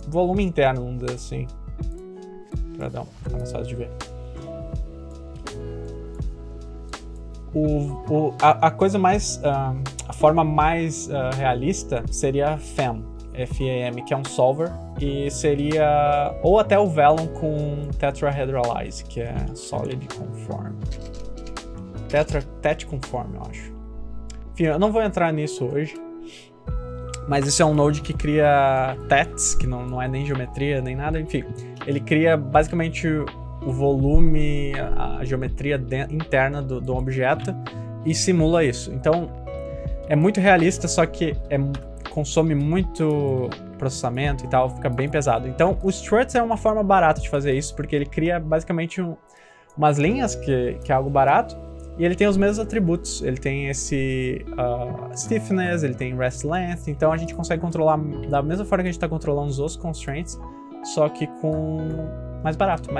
volume interno, vamos dizer assim. Perdão, fica mais fácil de ver. A coisa mais... a forma mais realista seria FEM, F-A-M, que é um solver, e seria... ou até o Vellum com Tetrahedralize, que é Solid Conform. Tet Conform, eu acho. Enfim, eu não vou entrar nisso hoje, mas isso é um node que cria tets, que não é nem geometria, nem nada, enfim. Ele cria basicamente o volume, a geometria interna do objeto e simula isso. Então, é muito realista, só que consome muito processamento e tal, fica bem pesado. Então, o Struts é uma forma barata de fazer isso, porque ele cria basicamente umas linhas, que é algo barato, e ele tem os mesmos atributos. Ele tem esse stiffness, ele tem rest length, então a gente consegue controlar da mesma forma que a gente está controlando os outros constraints, só que com mais barato,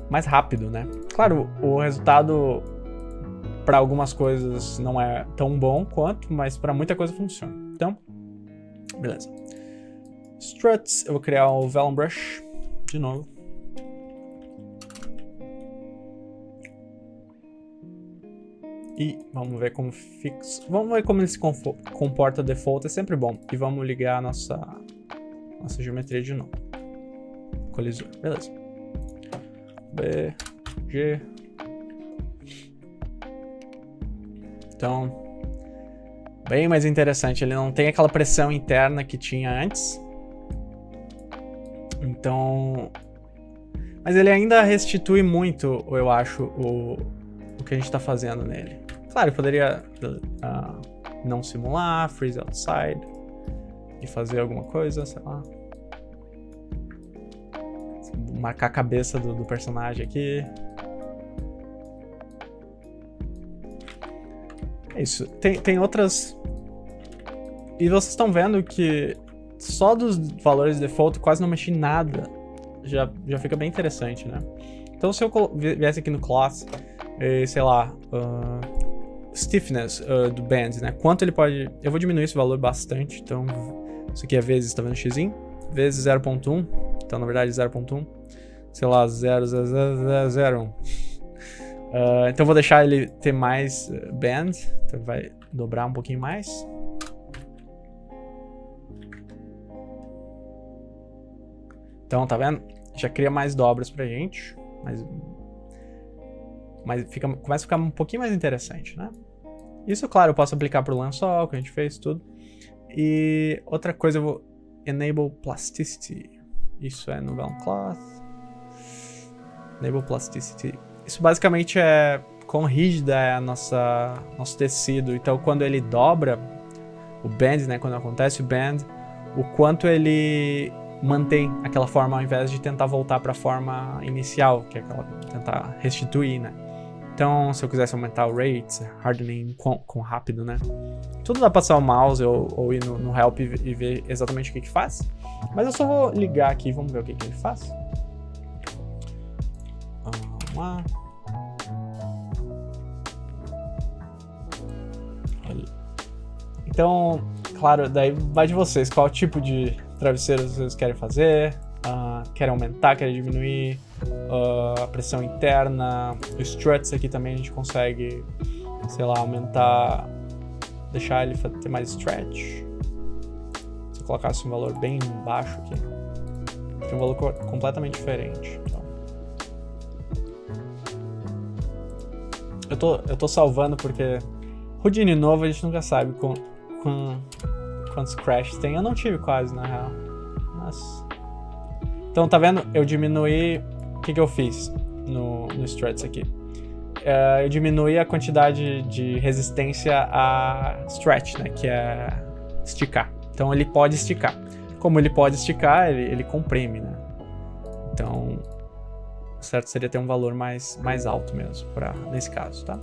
mais rápido, né? Claro, o resultado para algumas coisas não é tão bom quanto, mas para muita coisa funciona. Então, beleza. Struts, eu vou criar o Vellum Brush de novo. E vamos ver como fixa. Vamos ver como ele se comporta default, é sempre bom. E vamos ligar a nossa geometria de novo. Colisor, beleza. B, G. Então, bem mais interessante. Ele não tem aquela pressão interna que tinha antes. Então, Mas ele ainda restitui muito, eu acho, o que a gente tá fazendo nele. Claro, eu poderia não simular, freeze outside e fazer alguma coisa, sei lá. Marcar a cabeça do personagem aqui. É isso. Tem outras... E vocês estão vendo que só dos valores default quase não mexi nada. Já fica bem interessante, né? Então se eu viesse aqui no class, sei lá, stiffness do band, né? Quanto ele pode... Eu vou diminuir esse valor bastante, então isso aqui é vezes, tá vendo x, vezes 0.1, então na verdade 0.1, sei lá, 0,00001. Então eu vou deixar ele ter mais band, então vai dobrar um pouquinho mais. Então, tá vendo? Já cria mais dobras pra gente, mas começa a ficar um pouquinho mais interessante, né? Isso, claro, eu posso aplicar pro lençol, que a gente fez, tudo. E outra coisa, eu vou enable plasticity. Isso é no Vellum Cloth. Enable plasticity. Isso basicamente é quão rígida é nosso tecido. Então, quando ele dobra, o bend, né? Quando acontece o bend, o quanto ele mantém aquela forma ao invés de tentar voltar para a forma inicial, que é aquela tentar restituir, né? Então, se eu quisesse aumentar o rate, hardening com rápido, né? Tudo dá pra passar o mouse ou ir no help e ver exatamente o que faz. Mas eu só vou ligar aqui, vamos ver o que ele faz. Vamos lá. Então, claro, daí vai de vocês. Qual tipo de travesseiro vocês querem fazer? Querem aumentar, querem diminuir a pressão interna? O struts aqui também a gente consegue, sei lá, aumentar, deixar ele ter mais stretch. Se eu colocasse um valor bem baixo aqui, tem um valor completamente diferente. Então, eu tô salvando porque Houdini novo a gente nunca sabe quantos crashes tem. Eu não tive quase, na real. Nossa. Então, tá vendo? Eu diminuí... O que eu fiz no struts aqui? Eu diminuí a quantidade de resistência a stretch, né? Que é esticar. Então, ele pode esticar. Como ele pode esticar, ele comprime, né? Então, o certo seria ter um valor mais alto mesmo, nesse caso, tá?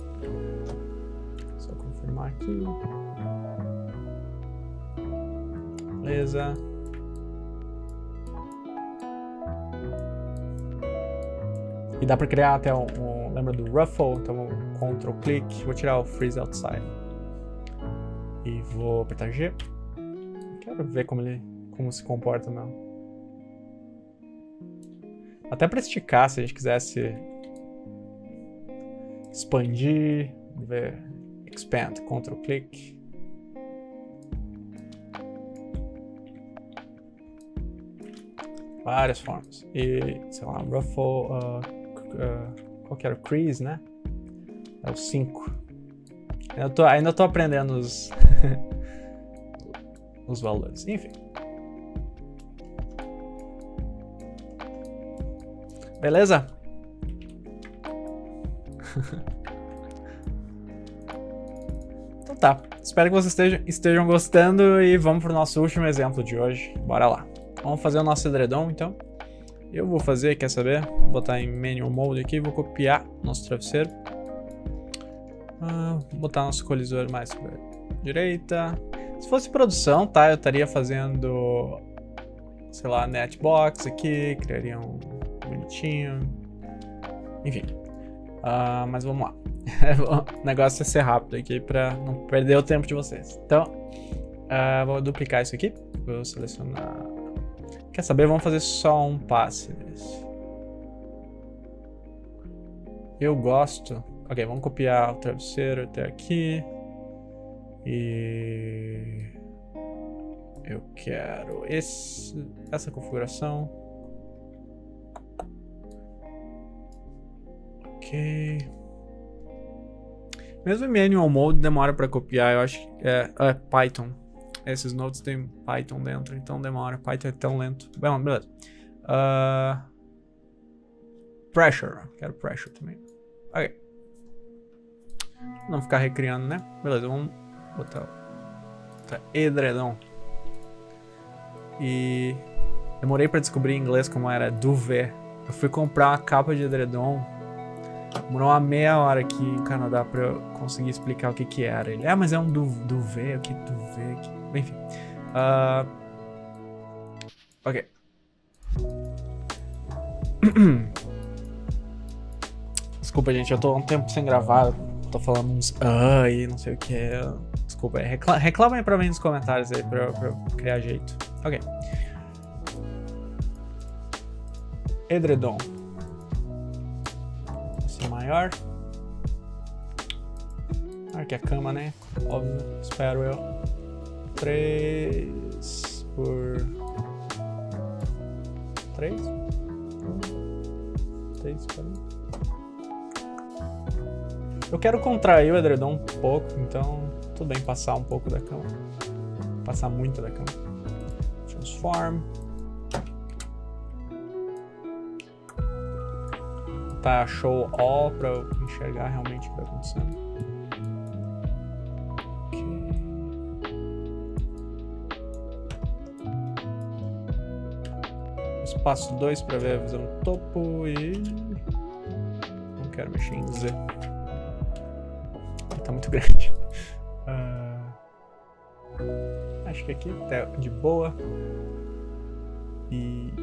Só confirmar aqui. Beleza. E dá pra criar até lembra do Ruffle? Então, Ctrl click. Vou tirar o Freeze Outside. E vou apertar G. Quero ver como se comporta mesmo. Até pra esticar, se a gente quisesse expandir. Vamos ver. Expand. Ctrl click. Várias formas. E, sei lá, Ruffle, qual que era? O Crease, né? É o 5. Ainda tô aprendendo os valores. Enfim. Beleza? Então tá. Espero que vocês estejam gostando e vamos pro nosso último exemplo de hoje. Bora lá. Vamos fazer o nosso edredom, então. Eu vou fazer, quer saber? Vou botar em Manual Mode aqui, vou copiar nosso travesseiro. Vou botar nosso colisor mais para direita. Se fosse produção, tá? Eu estaria fazendo, sei lá, netbox aqui, criaria um bonitinho. Enfim. Mas vamos lá. O negócio é ser rápido aqui para não perder o tempo de vocês. Então, vou duplicar isso aqui. Vou selecionar... Quer saber? Vamos fazer só um passe desse. Eu gosto... Ok, vamos copiar o travesseiro até aqui. E... eu quero essa configuração. Ok. Mesmo em Manual Mode demora para copiar, eu acho que é Python. Esses nodes tem Python dentro, então demora. Python é tão lento. Bom, beleza. Pressure. Quero pressure também. Ok. Não ficar recriando, né? Beleza, vamos botar edredom. E demorei pra descobrir em inglês como era duvet. Eu fui comprar uma capa de edredom. Demorou uma meia hora aqui em Canadá pra eu conseguir explicar o que que era. Ele, mas é um duvet, o que duvet? Enfim. Ok. Desculpa, gente, eu tô um tempo sem gravar. Tô falando uns e não sei o que. Desculpa aí. Reclamem pra mim nos comentários aí pra eu criar jeito. Ok. Edredom. Esse maior. Maior que a cama, né? Óbvio, espero eu. 3 por 3? 3 por 1. Eu quero contrair o edredom um pouco, então tudo bem passar um pouco da cama. Passar muito da cama. Transform. Tá show all pra eu enxergar realmente o que tá acontecendo. Ok. Espaço 2 pra ver a visão do topo e... não quero mexer em Z. Tá muito grande. Acho que aqui tá de boa. E...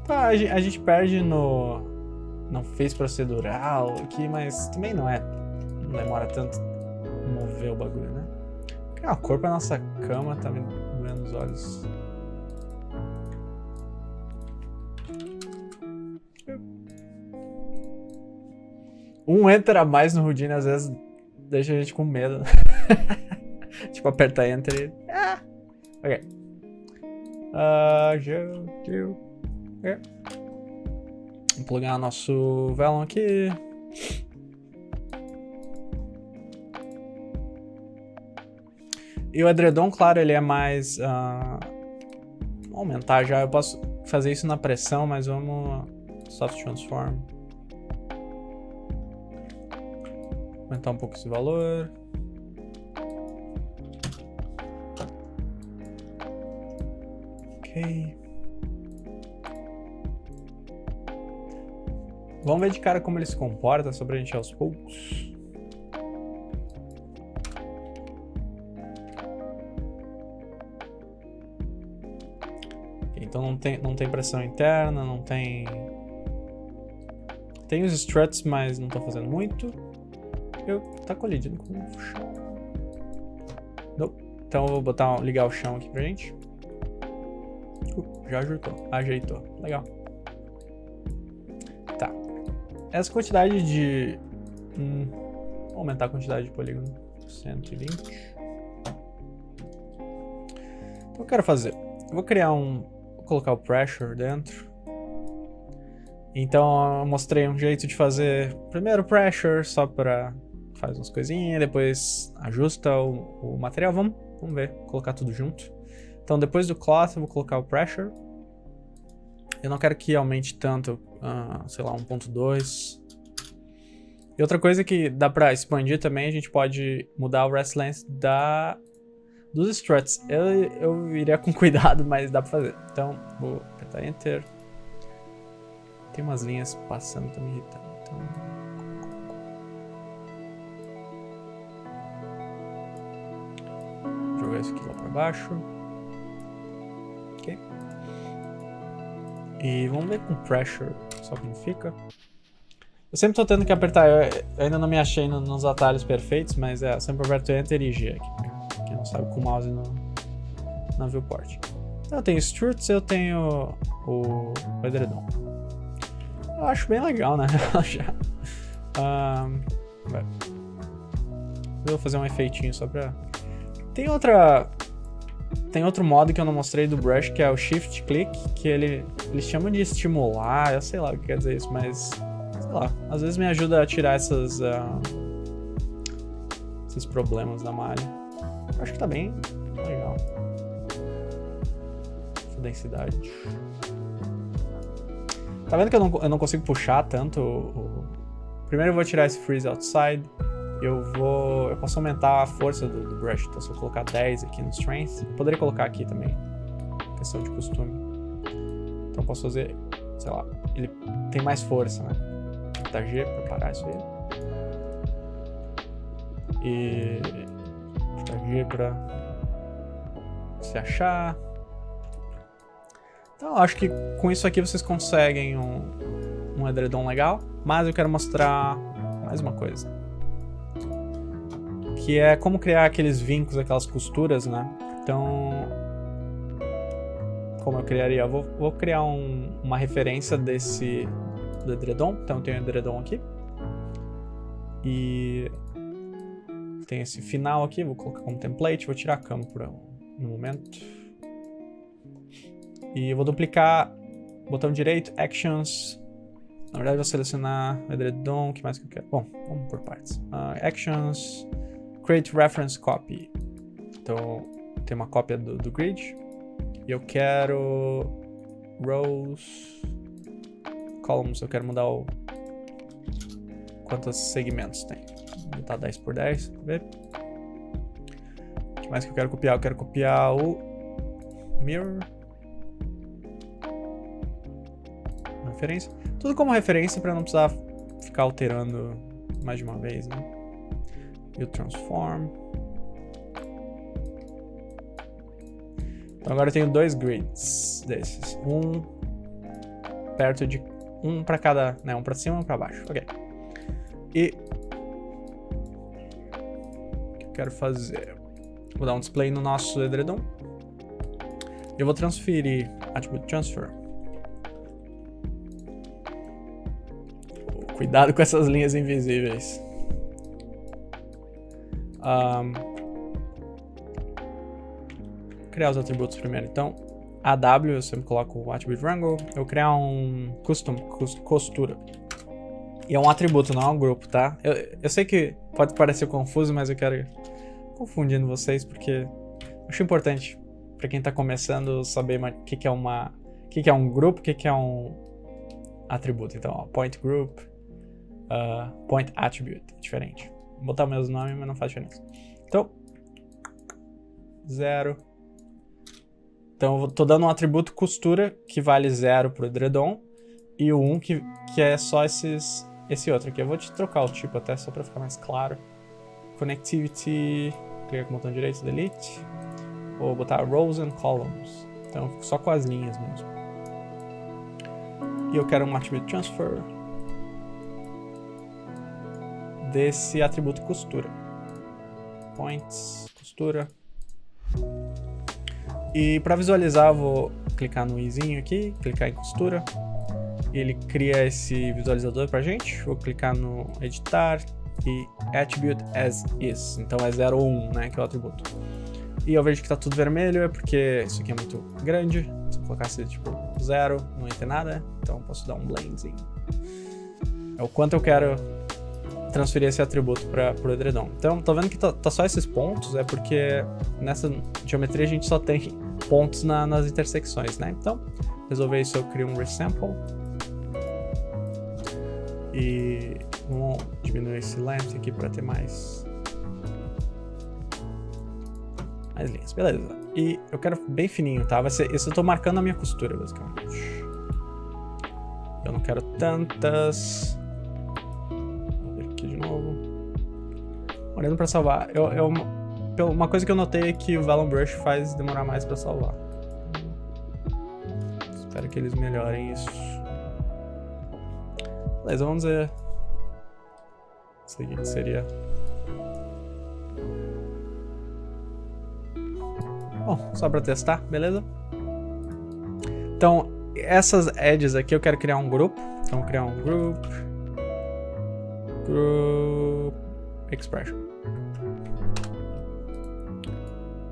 tá, a gente perde no... não fez procedural aqui, mas também não demora tanto mover o bagulho, né? A cor pra nossa cama tá me doendo os olhos. Um enter a mais no Houdini às vezes deixa a gente com medo. Tipo, aperta enter e... ok. Vamos plugar nosso Velum aqui. E o edredom, claro, ele é mais... vou aumentar já. Eu posso fazer isso na pressão, mas vamos... soft transform. Aumentar um pouco esse valor. Ok. Vamos ver de cara como ele se comporta, só pra gente ir aos poucos. Okay, então não tem pressão interna, não tem... tem os struts, mas não tá fazendo muito. Tá colidindo com o chão. Não. Então eu vou ligar o chão aqui pra gente. Já ajeitou. Legal. Tá. Essa quantidade de... vou aumentar a quantidade de polígono. 120. Então eu quero fazer. Eu vou criar vou colocar o pressure dentro. Então eu mostrei um jeito de fazer. Primeiro pressure, só pra... faz umas coisinhas, depois ajusta o material. Vamos ver, colocar tudo junto. Então depois do cloth eu vou colocar o pressure. Eu não quero que aumente tanto, sei lá, 1.2. E outra coisa que dá pra expandir também, a gente pode mudar o rest length dos struts. Eu iria com cuidado, mas dá pra fazer. Então vou apertar enter. Tem umas linhas passando, tá me irritando. Então... jogar isso aqui lá pra baixo. Ok. E vamos ver com pressure só como fica. Eu sempre tô tendo que apertar. Eu ainda não me achei nos atalhos perfeitos, mas eu sempre aperto Enter e G aqui. Quem não sabe, com o mouse na viewport. Então eu tenho struts, eu tenho o edredom. Eu acho bem legal, né? Já. Eu vou fazer um efeitinho só pra... Tem outro modo que eu não mostrei do brush, que é o shift click, que eles chamam de estimular, eu sei lá o que quer dizer isso, mas sei lá, às vezes me ajuda a tirar esses problemas da malha. Eu acho que tá bem legal. Essa densidade. Tá vendo que eu não consigo puxar tanto? Primeiro eu vou tirar esse freeze outside. Eu posso aumentar a força do brush. Então se eu colocar 10 aqui no strength, eu poderia colocar aqui também. Questão de costume. Então eu posso fazer, sei lá, ele tem mais força, né? Apertar G pra parar isso aí. E apertar G pra se achar. Então eu acho que com isso aqui vocês conseguem um edredom legal. Mas eu quero mostrar mais uma coisa. Que é como criar aqueles vincos, aquelas costuras, né? Então, como eu criaria? Vou criar uma referência do edredom. Então, eu tenho o edredom aqui. E tem esse final aqui, vou colocar como template. Vou tirar a cama no momento. E eu vou duplicar botão direito, Actions. Na verdade, eu vou selecionar o edredom. O que mais que eu quero? Bom, vamos por partes. Actions, Create Reference Copy. Então, tem uma cópia do grid. E eu quero rows, columns. Eu quero mudar quantos segmentos tem. Vou botar 10 por 10. Vamos ver. O que mais que eu quero copiar? Eu quero copiar o mirror. Referência. Tudo como referência para não precisar ficar alterando mais de uma vez, né? E o transform. Então agora eu tenho 2 grids desses. Um perto de um para cada, né? Um para cima e um para baixo. Ok. E o que eu quero fazer? Vou dar um display no nosso edredom. Eu vou transferir Attribute Transfer. Cuidado com essas linhas invisíveis. Criar os atributos primeiro. Então, AW, eu sempre coloco o Attribute Wrangle. Eu vou criar um Custom Costura. E é um atributo, não é um grupo, tá? Eu sei que pode parecer confuso, mas eu quero ir confundindo vocês, porque acho importante para quem tá começando saber o que é um grupo, o que é um atributo. Então, ó, Point Group. Point Attribute, é diferente. Vou botar o mesmo nome, mas não faz diferença. Então, 0. Então, eu tô dando um atributo costura que vale 0 pro edredom e o 1 que é só esse outro aqui. Eu vou te trocar o tipo até só pra ficar mais claro. Connectivity, clica com o botão direito, delete. Vou botar rows and columns. Então, eu fico só com as linhas mesmo. E eu quero um attribute transfer desse atributo costura. Points, costura. E para visualizar, eu vou clicar no izinho aqui, clicar em costura. Ele cria esse visualizador pra gente. Vou clicar no editar e attribute as is. Então é 0 ou 1, né, que é o atributo. E eu vejo que tá tudo vermelho, é porque isso aqui é muito grande. Se eu colocasse tipo 0, não ia ter nada. Então eu posso dar um blendzinho. É o quanto eu quero transferir esse atributo para o edredom. Então, tô vendo que tá só esses pontos, é porque nessa geometria a gente só tem pontos nas intersecções, né? Então, resolver isso, eu crio um resample. E vamos diminuir esse length aqui para ter mais linhas. Beleza. E eu quero bem fininho, tá? Isso eu tô marcando a minha costura, basicamente. Eu não quero tantas. De novo. Olhando pra salvar. Uma coisa que eu notei é que o Vellum Brush faz demorar mais pra salvar. Espero que eles melhorem isso. Beleza, vamos ver. Isso aqui que seria. Bom, só pra testar, beleza? Então, essas edges aqui eu quero criar um grupo. Então, vou criar um group expression.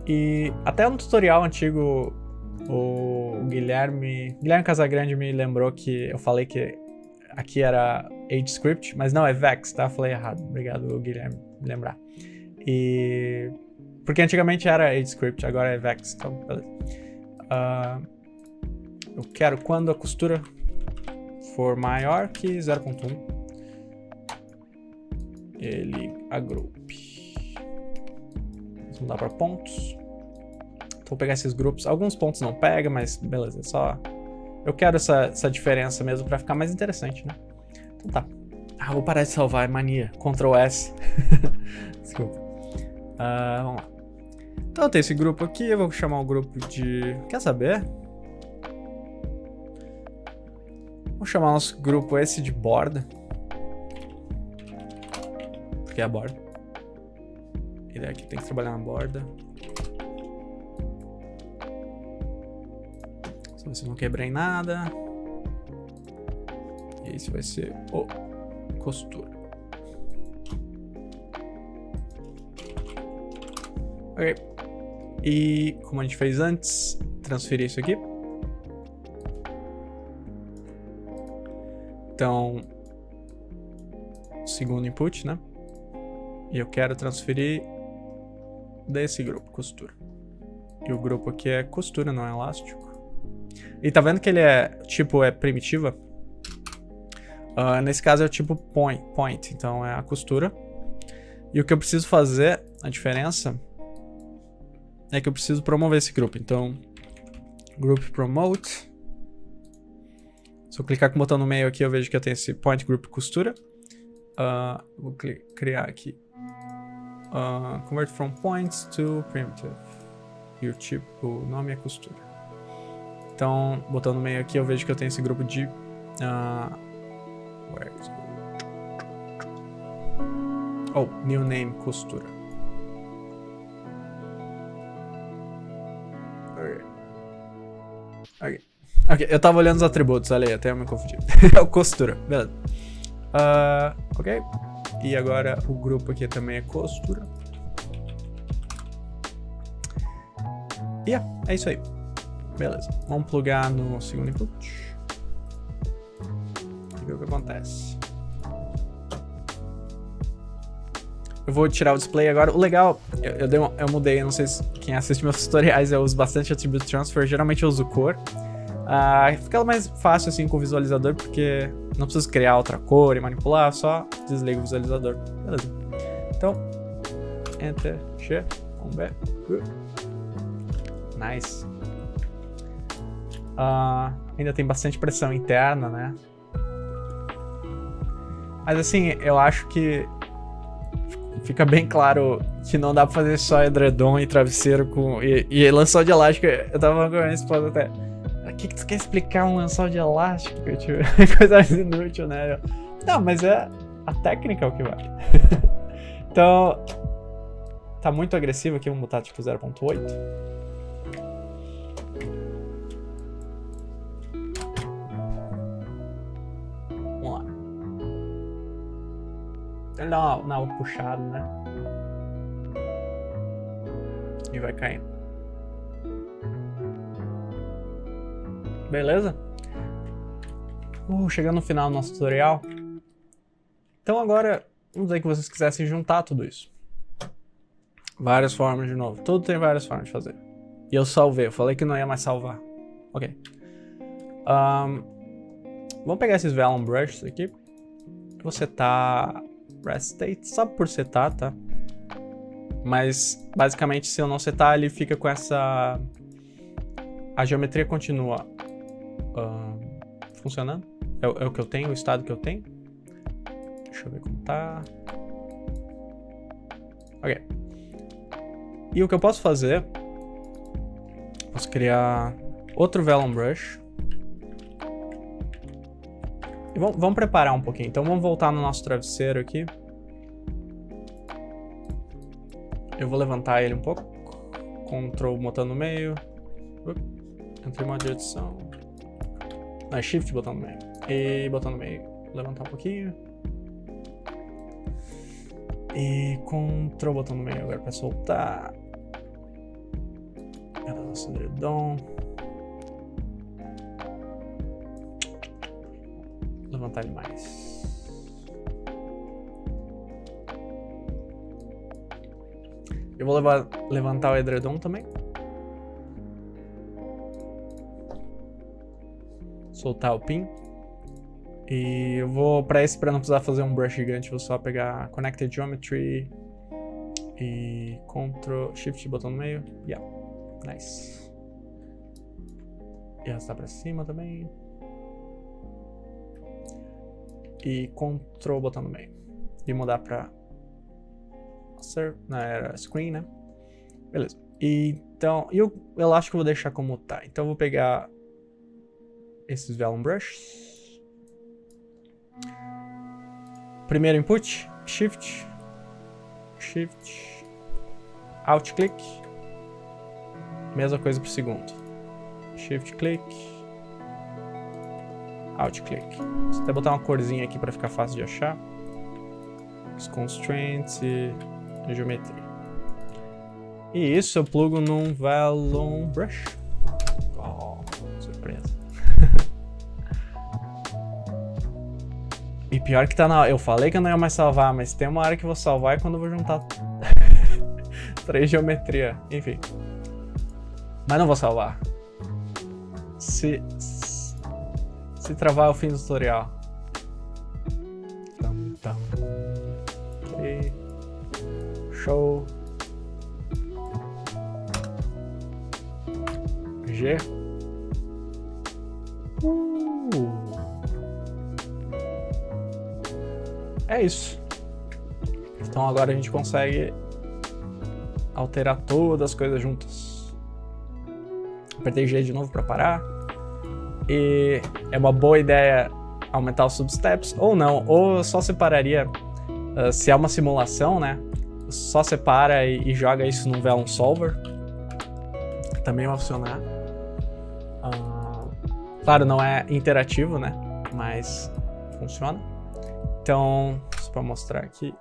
E até no tutorial antigo o Guilherme Casagrande me lembrou que eu falei que aqui era AgeScript, mas não, é Vex, tá? Eu falei errado. Obrigado, Guilherme, me lembrar. Porque antigamente era AgeScript, agora é Vex, então beleza. Eu quero quando a costura for maior que 0.1, ele agrupe. Vamos mudar para pontos. Então, vou pegar esses grupos. Alguns pontos não pega, mas beleza, é só... Eu quero essa diferença mesmo para ficar mais interessante, né? Então tá. Ah, vou parar de salvar, é mania. Ctrl S. Desculpa. Vamos lá. Então tem esse grupo aqui, eu vou chamar o grupo de... Quer saber? Vou chamar o nosso grupo esse de borda. Porque é a borda. E daqui tem que trabalhar na borda. Só ver se eu não quebrei nada. E esse vai ser o costura. Ok. E como a gente fez antes, transferir isso aqui. Então, segundo input, né? E eu quero transferir desse grupo, costura. E o grupo aqui é costura, não é elástico. E tá vendo que ele é tipo primitiva? Nesse caso é o tipo point, então é a costura. E o que eu preciso fazer, a diferença, é que eu preciso promover esse grupo. Então, group promote. Se eu clicar com o botão no meio aqui, eu vejo que eu tenho esse point group costura. Vou criar aqui. Convert from points to primitive. E o tipo, o nome é costura. Então, botão no meio aqui, eu vejo que eu tenho esse grupo de... where is it? Oh, new name costura. Ok, eu tava olhando os atributos, olha aí, até eu me confundi. É o costura, beleza. Ok. E agora o grupo aqui também é costura. E é isso aí. Beleza. Vamos plugar no segundo input. E ver o que acontece. Eu vou tirar o display agora. O legal, eu mudei, eu não sei se quem assiste meus tutoriais, eu uso bastante Attribute Transfer, geralmente eu uso cor. Fica mais fácil assim com o visualizador, porque não preciso criar outra cor e manipular, só desligo o visualizador. Beleza. Então, Enter, X, vamos ver. Nice. Ainda tem bastante pressão interna, né? Mas assim, eu acho que fica bem claro que não dá pra fazer só edredom e travesseiro e lençol de elástico. Eu tava falando com a minha esposa até. O que tu quer explicar um lençol de elástico? Tipo, coisa mais inútil, né? Não, mas é a técnica é o que vale. Então, tá muito agressivo aqui, vamos botar tipo 0.8. Vamos lá. Ele dá uma puxada, né? E vai caindo. Beleza? Chegando no final do nosso tutorial. Então agora, vamos dizer que vocês quisessem juntar tudo isso. Várias formas de novo. Tudo tem várias formas de fazer. E eu salvei, eu falei que não ia mais salvar. Ok. Vamos pegar esses Vellum Brushes aqui. Vou setar Rest State, só por setar, tá? Mas, basicamente, se eu não setar, ele fica com essa... A geometria continua funcionando. É o que eu tenho, o estado que eu tenho. Deixa eu ver como tá. Ok. E o que eu posso fazer... Posso criar outro Vellum Brush. E vamos preparar um pouquinho. Então vamos voltar no nosso travesseiro aqui. Eu vou levantar ele um pouco. Ctrl botão no meio. Entrei em modo de edição. Não, é Shift botão no meio. E botão no meio. Levantar um pouquinho. E Ctrl botão no meio agora para soltar. Era o nosso edredom. Levantar ele mais. Eu vou levantar o edredom também. Soltar o pin. E eu vou, pra não precisar fazer um brush gigante, vou só pegar Connected Geometry e Ctrl, Shift, botão no meio. Yeah, nice. E arrastar pra cima também. E Ctrl, botão no meio. E mudar pra... Não, era Screen, né? Beleza. Então, eu acho que eu vou deixar como tá. Então eu vou pegar esses Vellum Brushes. Primeiro input, Shift, Alt click, mesma coisa pro segundo, Shift click, Alt click. Vou até botar uma corzinha aqui para ficar fácil de achar. Os constraints e geometria. E isso eu plugo num Vellum Brush. Oh, surpresa. E pior que tá na... Eu falei que eu não ia mais salvar, mas tem uma hora que eu vou salvar e quando eu vou juntar 3 geometria. Enfim. Mas não vou salvar. Se travar é o fim do tutorial. Então. Ok. Show. G. É isso. Então agora a gente consegue alterar todas as coisas juntas. Apertei G de novo para parar. E é uma boa ideia aumentar os substeps ou não. Ou eu só separaria, se é uma simulação, né? Só separa e joga isso num Vellum Solver. Também vai funcionar. Claro, não é interativo, né? Mas funciona. Então, só para mostrar aqui,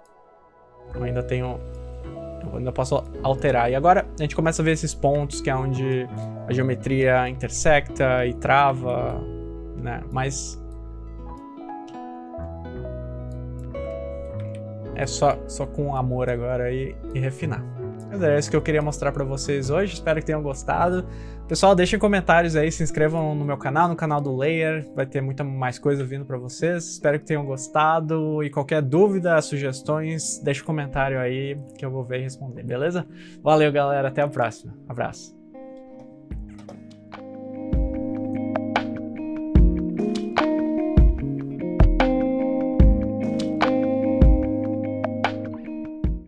eu ainda posso alterar. E agora a gente começa a ver esses pontos que é onde a geometria intersecta e trava, né? Mas é só com amor agora e refinar. Mas é isso que eu queria mostrar pra vocês hoje, espero que tenham gostado. Pessoal, deixem comentários aí, se inscrevam no meu canal, no canal do Layer, vai ter muita mais coisa vindo pra vocês. Espero que tenham gostado e qualquer dúvida, sugestões, deixe um comentário aí que eu vou ver e responder, beleza? Valeu, galera, até a próxima. Abraço.